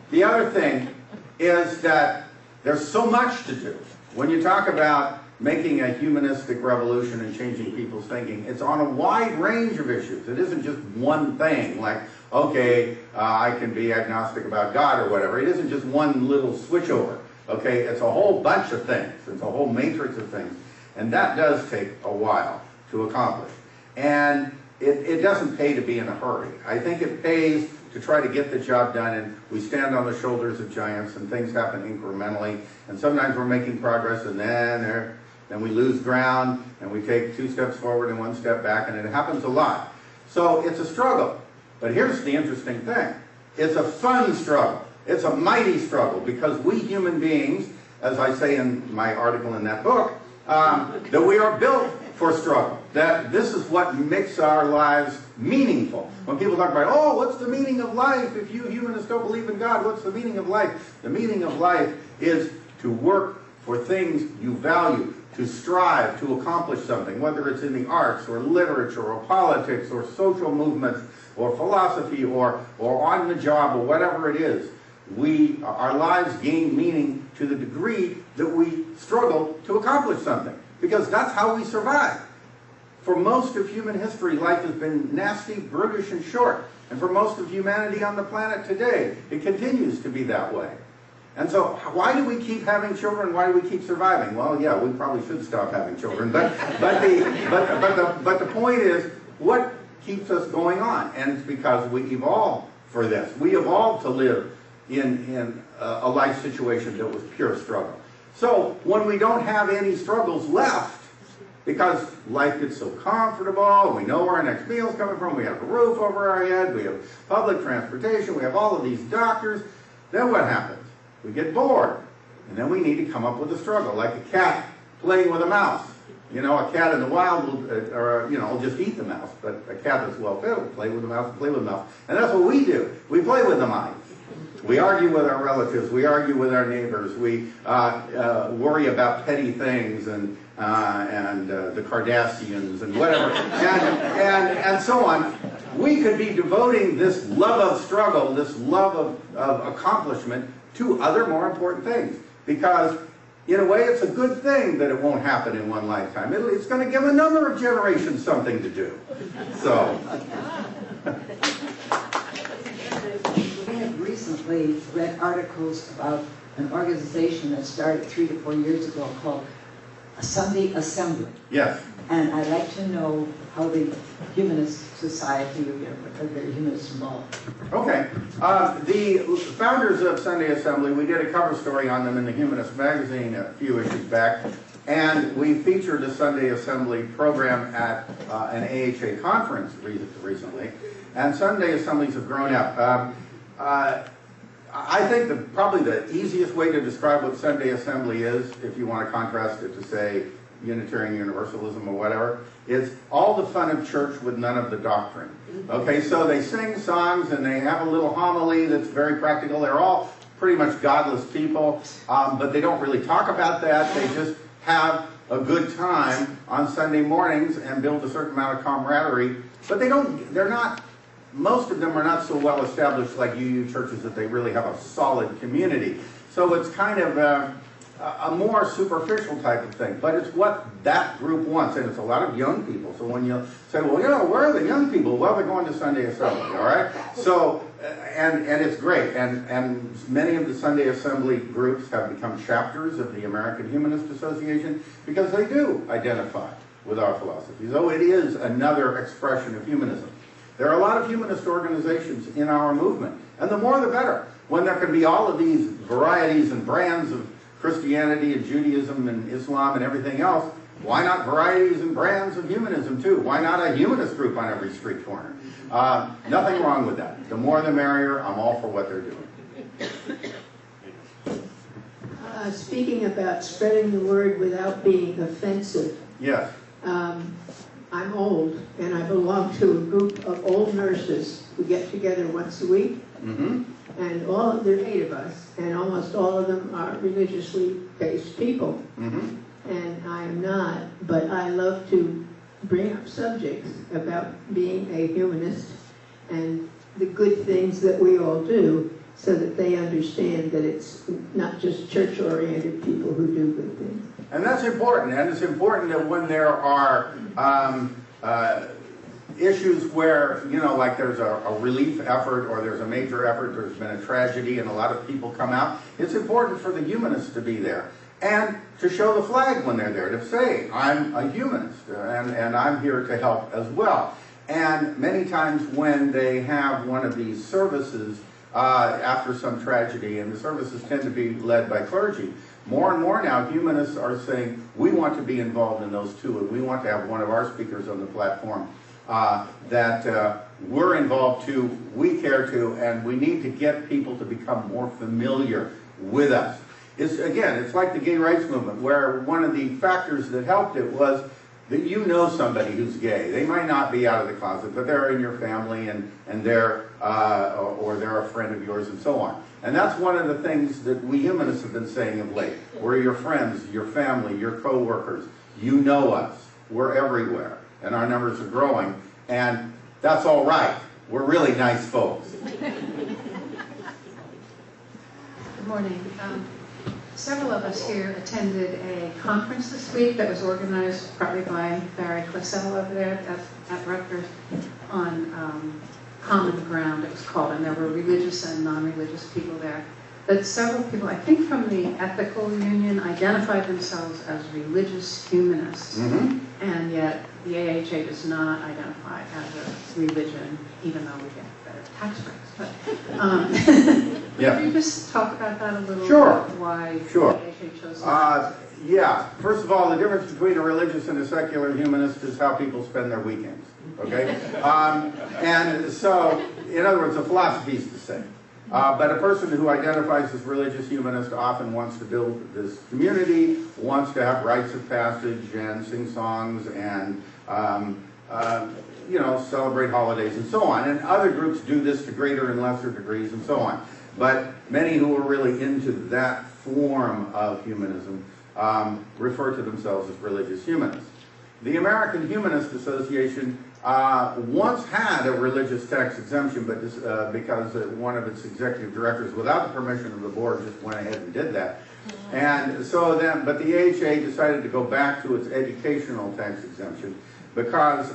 the other thing is that there's so much to do. When you talk about making a humanistic revolution and changing people's thinking, it's on a wide range of issues. It isn't just one thing, like, okay, I can be agnostic about God or whatever. It isn't just one little switchover, okay? It's a whole bunch of things. It's a whole matrix of things. And that does take a while to accomplish. And it doesn't pay to be in a hurry. I think it pays to try to get the job done, and we stand on the shoulders of giants, and things happen incrementally, and sometimes we're making progress, and then we lose ground, and we take 2 steps forward and 1 step back, and it happens a lot. So it's a struggle. But here's the interesting thing. It's a fun struggle. It's a mighty struggle, because we human beings, as I say in my article in that book, that we are built for struggle. That this is what makes our lives meaningful. When people talk about, oh, what's the meaning of life? If you humanists don't believe in God, what's the meaning of life? The meaning of life is to work for things you value, to strive to accomplish something, whether it's in the arts or literature or politics or social movements or philosophy or on the job or whatever it is. Our lives gain meaning to the degree that we struggle to accomplish something, because that's how we survive. For most of human history, life has been nasty, brutish, and short. And for most of humanity on the planet today, it continues to be that way. And so, why do we keep having children? Why do we keep surviving? Well, yeah, we probably should stop having children. But the point is, what keeps us going on? And it's because we evolved for this. We evolved to live in a life situation that was pure struggle. So, when we don't have any struggles left, because life gets so comfortable, we know where our next meal's coming from, we have a roof over our head, we have public transportation, we have all of these doctors, then what happens? We get bored, and then we need to come up with a struggle, like a cat playing with a mouse. You know, a cat in the wild will just eat the mouse, but a cat that's well fed will play with the mouse and play with the mouse. And that's what we do. We play with the mice. We argue with our relatives, we argue with our neighbors, we worry about petty things and the Kardashians and whatever, and so on. We could be devoting this love of struggle, this love of accomplishment to other more important things. Because, in a way, it's a good thing that it won't happen in one lifetime. It's going to give a number of generations something to do. So. We have recently read articles about an organization that started 3 to 4 years ago called a Sunday Assembly. Yes. And I'd like to know how the Humanist Society, or the Humanists involved. Okay. The founders of Sunday Assembly, we did a cover story on them in the Humanist magazine a few issues back, and we featured a Sunday Assembly program at an AHA conference recently, and Sunday Assemblies have grown up. I think probably the easiest way to describe what Sunday Assembly is, if you want to contrast it to, say, Unitarian Universalism or whatever, is all the fun of church with none of the doctrine. Okay, so they sing songs and they have a little homily that's very practical. They're all pretty much godless people, but they don't really talk about that. They just have a good time on Sunday mornings and build a certain amount of camaraderie. But most of them are not so well established like UU churches that they really have a solid community. So it's kind of a more superficial type of thing, but it's what that group wants, and it's a lot of young people. So when you say, well, you know, where are the young people? Well, they're going to Sunday Assembly, all right? So, and it's great, and many of the Sunday Assembly groups have become chapters of the American Humanist Association because they do identify with our philosophy, though it is another expression of humanism. There are a lot of humanist organizations in our movement, and the more the better. When there can be all of these varieties and brands of Christianity and Judaism and Islam and everything else, why not varieties and brands of humanism too? Why not a humanist group on every street corner? Nothing wrong with that. The more the merrier. I'm all for what they're doing. Speaking about spreading the word without being offensive. Yes. I'm old, and I belong to a group of old nurses who get together once a week. Mm-hmm. And there are 8 of us, and almost all of them are religiously based people. Mm-hmm. And I am not, but I love to bring up subjects about being a humanist and the good things that we all do, so that they understand that it's not just church-oriented people who do good things. And that's important, and it's important that when there are issues where, you know, like there's a relief effort or there's a major effort, there's been a tragedy and a lot of people come out, it's important for the humanists to be there and to show the flag when they're there, to say, I'm a humanist and I'm here to help as well. And many times when they have one of these services after some tragedy, and the services tend to be led by clergy, more and more now humanists are saying, we want to be involved in those too, and we want to have one of our speakers on the platform that we're involved to, we care to, and we need to get people to become more familiar with us. It's like the gay rights movement, where one of the factors that helped it was that you know somebody who's gay. They might not be out of the closet, but they're in your family, and they're or they're a friend of yours, and so on. And that's one of the things that we humanists have been saying of late. We're your friends, your family, your co-workers. You know us. We're everywhere, and our numbers are growing, and that's all right. We're really nice folks. Good morning. Several of us here attended a conference this week that was organized partly by Barry Classell over there at Rutgers on Common Ground, it was called, and there were religious and non-religious people there. But several people, I think from the Ethical Union, identified themselves as religious humanists, and yet the AHA does not identify as a religion, even though we get better tax breaks. But Yeah. could you just talk about that a little Sure. bit, why Sure. the AHA chose that? Yeah. First of all, the difference between a religious and a secular humanist is how people spend their weekends. Okay? And so, in other words, the philosophy is the same. But a person who identifies as religious humanist often wants to build this community, wants to have rites of passage and sing songs and you know, celebrate holidays and so on. And other groups do this to greater and lesser degrees and so on. But many who are really into that form of humanism refer to themselves as religious humanists. The American Humanist Association once had a religious tax exemption, but this, because one of its executive directors, without the permission of the board, just went ahead and did that. And so then, but the AHA decided to go back to its educational tax exemption because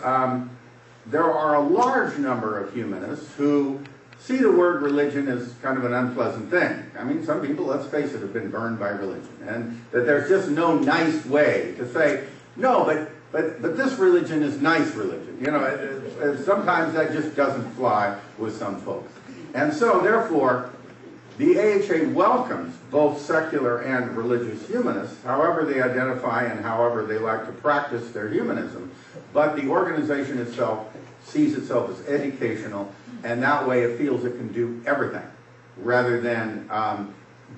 there are a large number of humanists who see the word religion as kind of an unpleasant thing. I mean, some people, let's face it, have been burned by religion, and that there's just no nice way to say, no, but this religion is nice religion. You know, sometimes that just doesn't fly with some folks. And so, therefore, the AHA welcomes both secular and religious humanists, however they identify and however they like to practice their humanism. But the organization itself sees itself as educational, and that way it feels it can do everything, rather than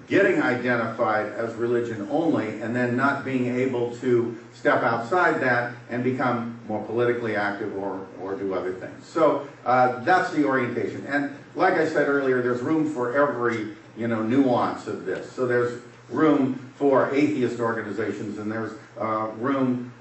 getting identified as religion only and then not being able to step outside that and become more politically active or do other things. So that's the orientation. And like I said earlier, there's room for every, you know, nuance of this. So there's room for atheist organizations, and there's room,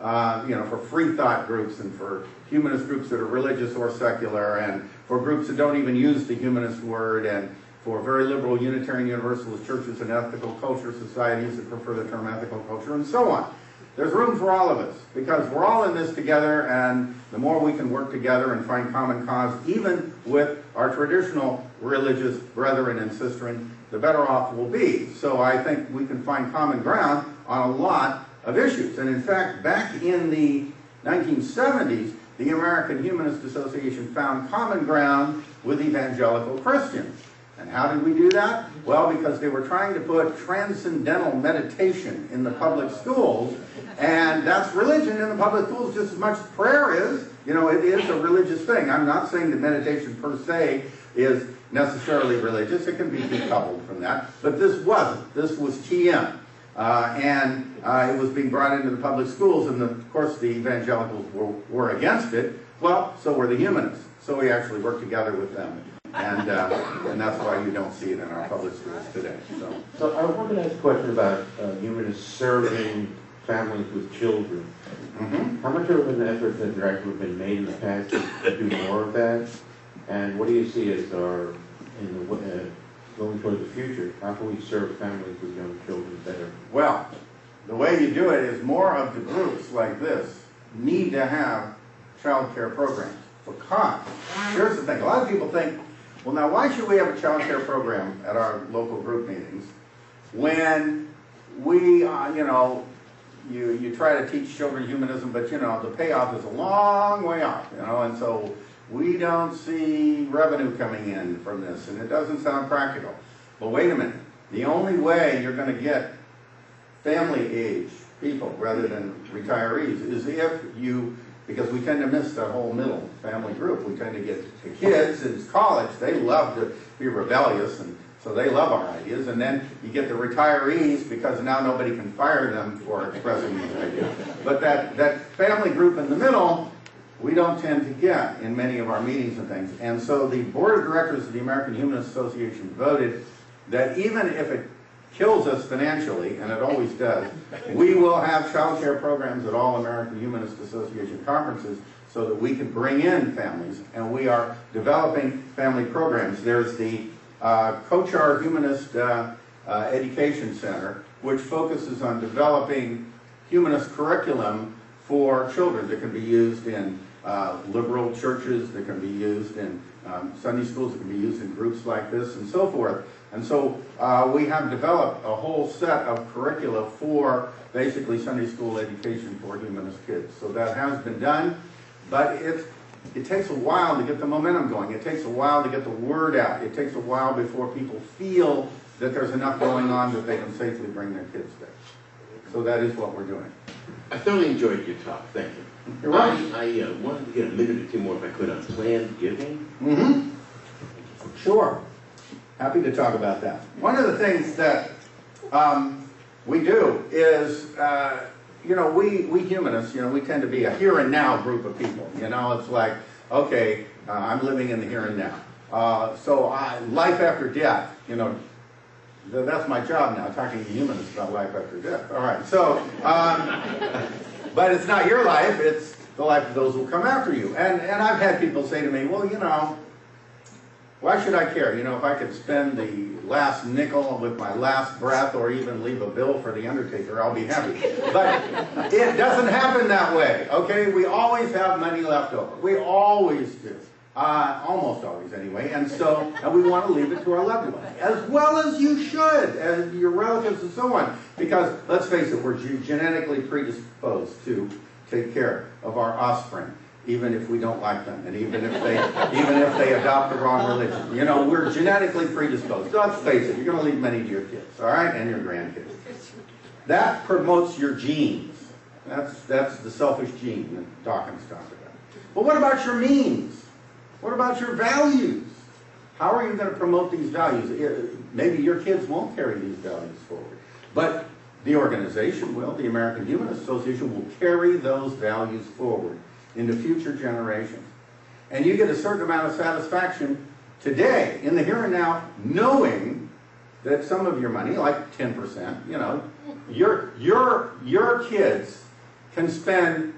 you know, for free thought groups and for humanist groups that are religious or secular, and for groups that don't even use the humanist word, and for very liberal Unitarian Universalist churches and ethical culture societies that prefer the term ethical culture, and so on. There's room for all of us, because we're all in this together, and the more we can work together and find common cause, even with our traditional religious brethren and sistren, the better off we'll be. So I think we can find common ground on a lot of issues. And in fact, back in the 1970s, the American Humanist Association found common ground with evangelical Christians. And how did we do that? Well, because they were trying to put transcendental meditation in the public schools, and that's religion in the public schools just as much as prayer is. You know, it is a religious thing. I'm not saying that meditation per se is necessarily religious. It can be decoupled from that. But this wasn't. This was TM. And it was being brought into the public schools, and of course the evangelicals were against it. Well, so were the humanists. So we actually worked together with them. And that's why you don't see it in our public schools today. So I wanted to ask a question about humanists serving families with children. Mm-hmm. How much of an effort has there actually been made in the past to do more of that? And what do you see as our, going toward the future, how can we serve families with young children better? Well, the way you do it is more of the groups like this need to have child care programs. Because, here's the thing, a lot of people think, well, now why should we have a child care program at our local group meetings when we, you try to teach children humanism, but, the payoff is a long way off, and so we don't see revenue coming in from this, and it doesn't sound practical. But wait a minute, the only way you're going to get family-age people rather than retirees is if you, because we tend to miss that whole middle family group. We tend to get the kids in college, they love to be rebellious, and so they love our ideas. And then you get the retirees, because now nobody can fire them for expressing these ideas. But that family group in the middle, we don't tend to get in many of our meetings and things. And so the board of directors of the American Humanist Association voted that even if it kills us financially, and it always does, we will have child care programs at all American Humanist Association conferences so that we can bring in families, and we are developing family programs. There's the Kochar Humanist Education Center, which focuses on developing humanist curriculum for children that can be used in liberal churches, that can be used in Sunday schools, that can be used in groups like this, and so forth. And so we have developed a whole set of curricula for basically Sunday school education for humanist kids. So that has been done, but it takes a while to get the momentum going. It takes a while to get the word out. It takes a while before people feel that there's enough going on that they can safely bring their kids there. So that is what we're doing. I thoroughly enjoyed your talk. Thank you. You're right. I wanted to get a minute or two more, if I could, on planned giving. Mm-hmm. Sure. Happy to talk about that. One of the things that we do is, we humanists, we tend to be a here and now group of people. It's like, okay, I'm living in the here and now. So life after death, that's my job now, talking to humanists about life after death. All right, so, but it's not your life, it's the life of those who come after you. And I've had people say to me, well, why should I care? If I could spend the last nickel with my last breath, or even leave a bill for the undertaker, I'll be happy. But it doesn't happen that way, okay? We always have money left over. We always do. Almost always anyway. And we want to leave it to our loved ones, as well as you should, as your relatives and so on. Because, let's face it, we're genetically predisposed to take care of our offspring, even if we don't like them, and even if they adopt the wrong religion. We're genetically predisposed. So let's face it, you're going to leave money to your kids, all right, and your grandkids. That promotes your genes. That's the selfish gene that Dawkins talked about. But what about your means? What about your values? How are you going to promote these values? Maybe your kids won't carry these values forward, but the organization will. The American Humanist Association will carry those values forward into future generations. And you get a certain amount of satisfaction today, in the here and now, knowing that some of your money, like 10%, your kids can spend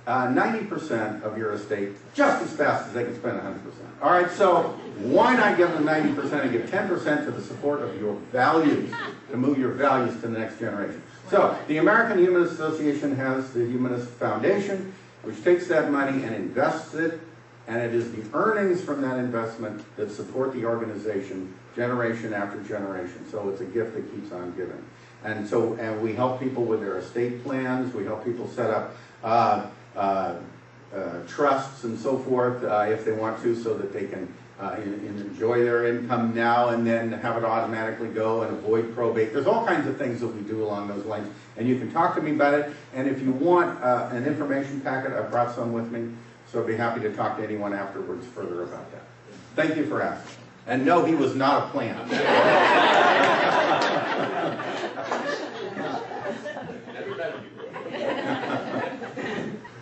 90% of your estate just as fast as they can spend 100%. All right, so why not give them 90% and give 10% to the support of your values, to move your values to the next generation? So, the American Humanist Association has the Humanist Foundation, which takes that money and invests it, and it is the earnings from that investment that support the organization generation after generation. So it's a gift that keeps on giving. And so, and we help people with their estate plans, we help people set up trusts and so forth if they want to, so that they can enjoy their income now and then have it automatically go and avoid probate. There's all kinds of things that we do along those lines, and you can talk to me about it. And if you want an information packet, I brought some with me, so I'd be happy to talk to anyone afterwards further about that. Thank you for asking. And no, he was not a plant.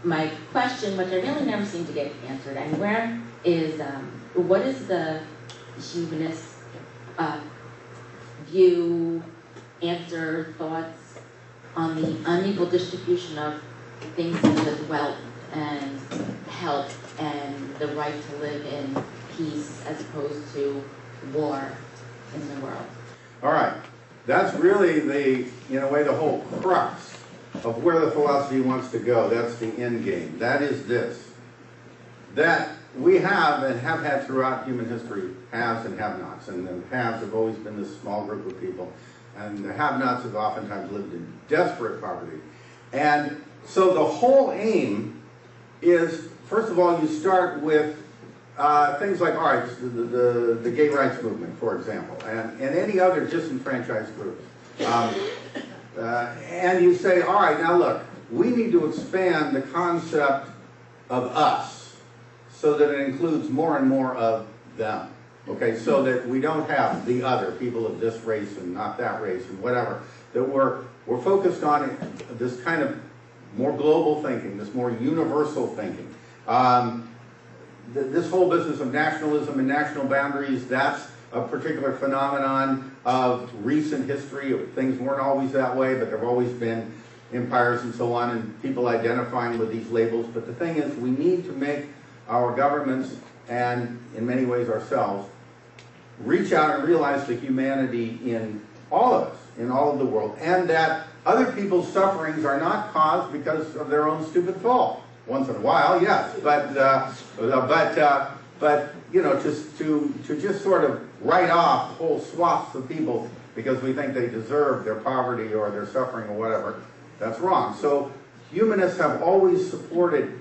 My question, which I really never seem to get answered anywhere, is what is the humanist view, answer, thoughts on the unequal distribution of things such as wealth and health and the right to live in peace as opposed to war in the world? All right. That's really in a way, the whole crux of where the philosophy wants to go. That's the end game. That is this. That we have and have had throughout human history haves and have-nots. And the haves have always been this small group of people. And the have-nots have oftentimes lived in desperate poverty. And so the whole aim is, first of all, you start with things like, all right, the gay rights movement, for example, and any other disenfranchised groups. And you say, all right, now look, we need to expand the concept of us so that it includes more and more of them. Okay, so that we don't have the other, people of this race and not that race and whatever, that we're focused on this kind of more global thinking, this more universal thinking. This whole business of nationalism and national boundaries, that's a particular phenomenon of recent history. Things weren't always that way, but there have always been empires and so on, and people identifying with these labels. But the thing is, we need to make our governments, and in many ways ourselves, reach out and realize the humanity in all of us, in all of the world, and that other people's sufferings are not caused because of their own stupid fault. Once in a while, yes, but you know, to just sort of write off whole swaths of people because we think they deserve their poverty or their suffering or whatever, that's wrong. So humanists have always supported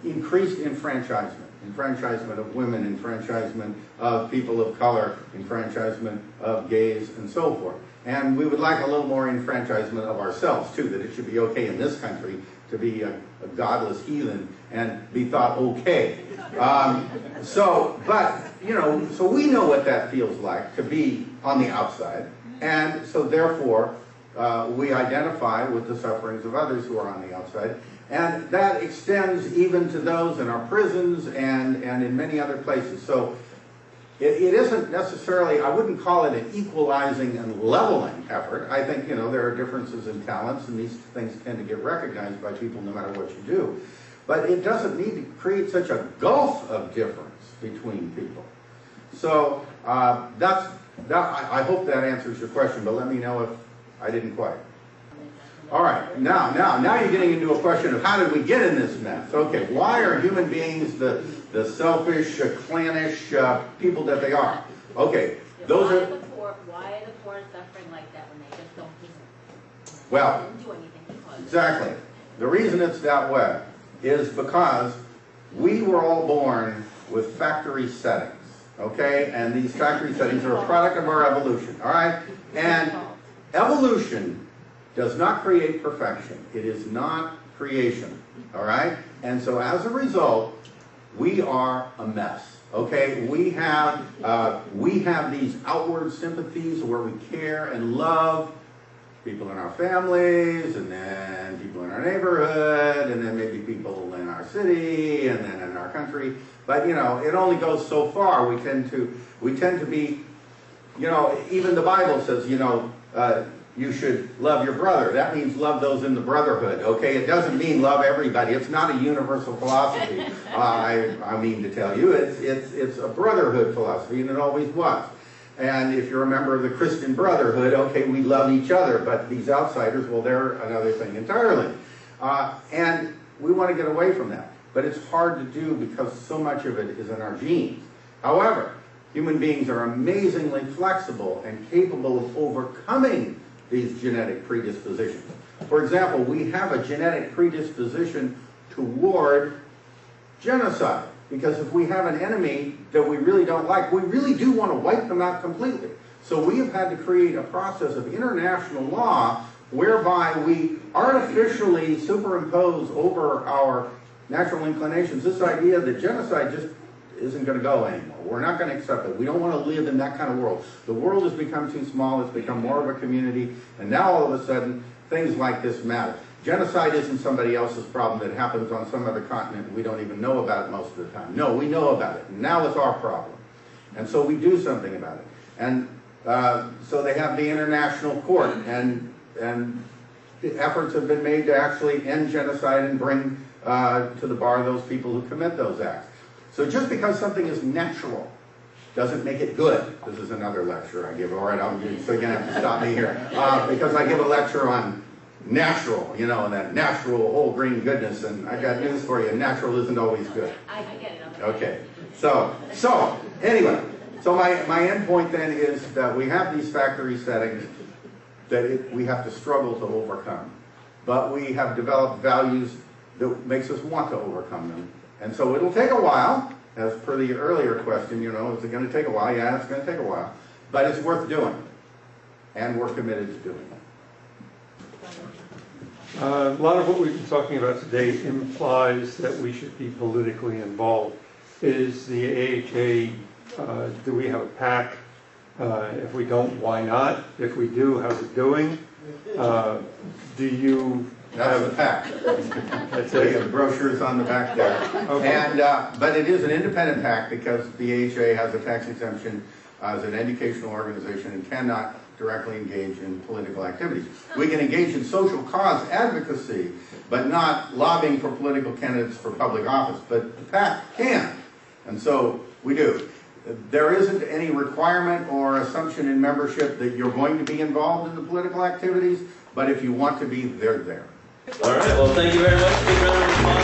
increased enfranchisement of women, enfranchisement of people of color, enfranchisement of gays, and so forth. And we would like a little more enfranchisement of ourselves, too, that it should be okay in this country to be a godless heathen and be thought okay. But, you know, so we know what that feels like to be on the outside, and so therefore we identify with the sufferings of others who are on the outside, and that extends even to those in our prisons and in many other places. So it isn't necessarily, I wouldn't call it an equalizing and leveling effort. I think, you know, there are differences in talents, and these things tend to get recognized by people no matter what you do. But it doesn't need to create such a gulf of difference between people. So I hope that answers your question, but let me know if I didn't quite. All right, now you're getting into a question of how did we get in this mess? Okay, why are human beings the selfish, clannish people that they are? Okay, those are... Why are the poor suffering like that when they just don't deserve? Well, They didn't do anything because... Exactly. The reason it's that way is because we were all born with factory settings, okay? And these factory settings are a product of our evolution, all right? And evolution does not create perfection. It is not creation, all right? And so as a result, we are a mess, okay? We have these outward sympathies where we care and love people in our families, and then people in our neighborhood, and then maybe people in our city, and then in our country. But, you know, it only goes so far. We tend to be, you know, even the Bible says, you know, you should love your brother. That means love those in the brotherhood, okay? It doesn't mean love everybody. It's not a universal philosophy, I mean to tell you. It's a brotherhood philosophy, and it always was. And if you're a member of the Christian Brotherhood, okay, we love each other, but these outsiders, well, they're another thing entirely. And we want to get away from that. But it's hard to do because so much of it is in our genes. However, human beings are amazingly flexible and capable of overcoming these genetic predispositions. For example, we have a genetic predisposition toward genocide. Because if we have an enemy that we really don't like, we really do want to wipe them out completely. So we have had to create a process of international law whereby we artificially superimpose over our natural inclinations this idea that genocide just isn't going to go anymore. We're not going to accept it. We don't want to live in that kind of world. The world has become too small. It's become more of a community. And now all of a sudden, things like this matter. Genocide isn't somebody else's problem that happens on some other continent and we don't even know about it most of the time. No, we know about it. And now it's our problem. And so we do something about it. And so they have the international court, and efforts have been made to actually end genocide and bring to the bar those people who commit those acts. So just because something is natural doesn't make it good. This is another lecture I give. All right, so you're going to have to stop me here. Because I give a lecture on natural, you know, that natural whole green goodness, and I got news for you, natural isn't always good. I get it. Okay, so anyway, so my end point then is that we have these factory settings that we have to struggle to overcome, but we have developed values that makes us want to overcome them, and so it'll take a while, as per the earlier question, you know, is it going to take a while? Yeah, it's going to take a while, but it's worth doing, and we're committed to doing it. A lot of what we've been talking about today implies that we should be politically involved. Is the AHA, do we have a PAC? If we don't, why not? If we do, how's it doing? Do you have a PAC? That's So you it. have brochures on the back there. Okay. And, but it is an independent PAC because the AHA has a tax exemption as an educational organization and cannot directly engage in political activities. We can engage in social cause advocacy, but not lobbying for political candidates for public office. But the PAC can, and so we do. There isn't any requirement or assumption in membership that you're going to be involved in the political activities, but if you want to be, they're there. All right, well, thank you very much. Big round of applause.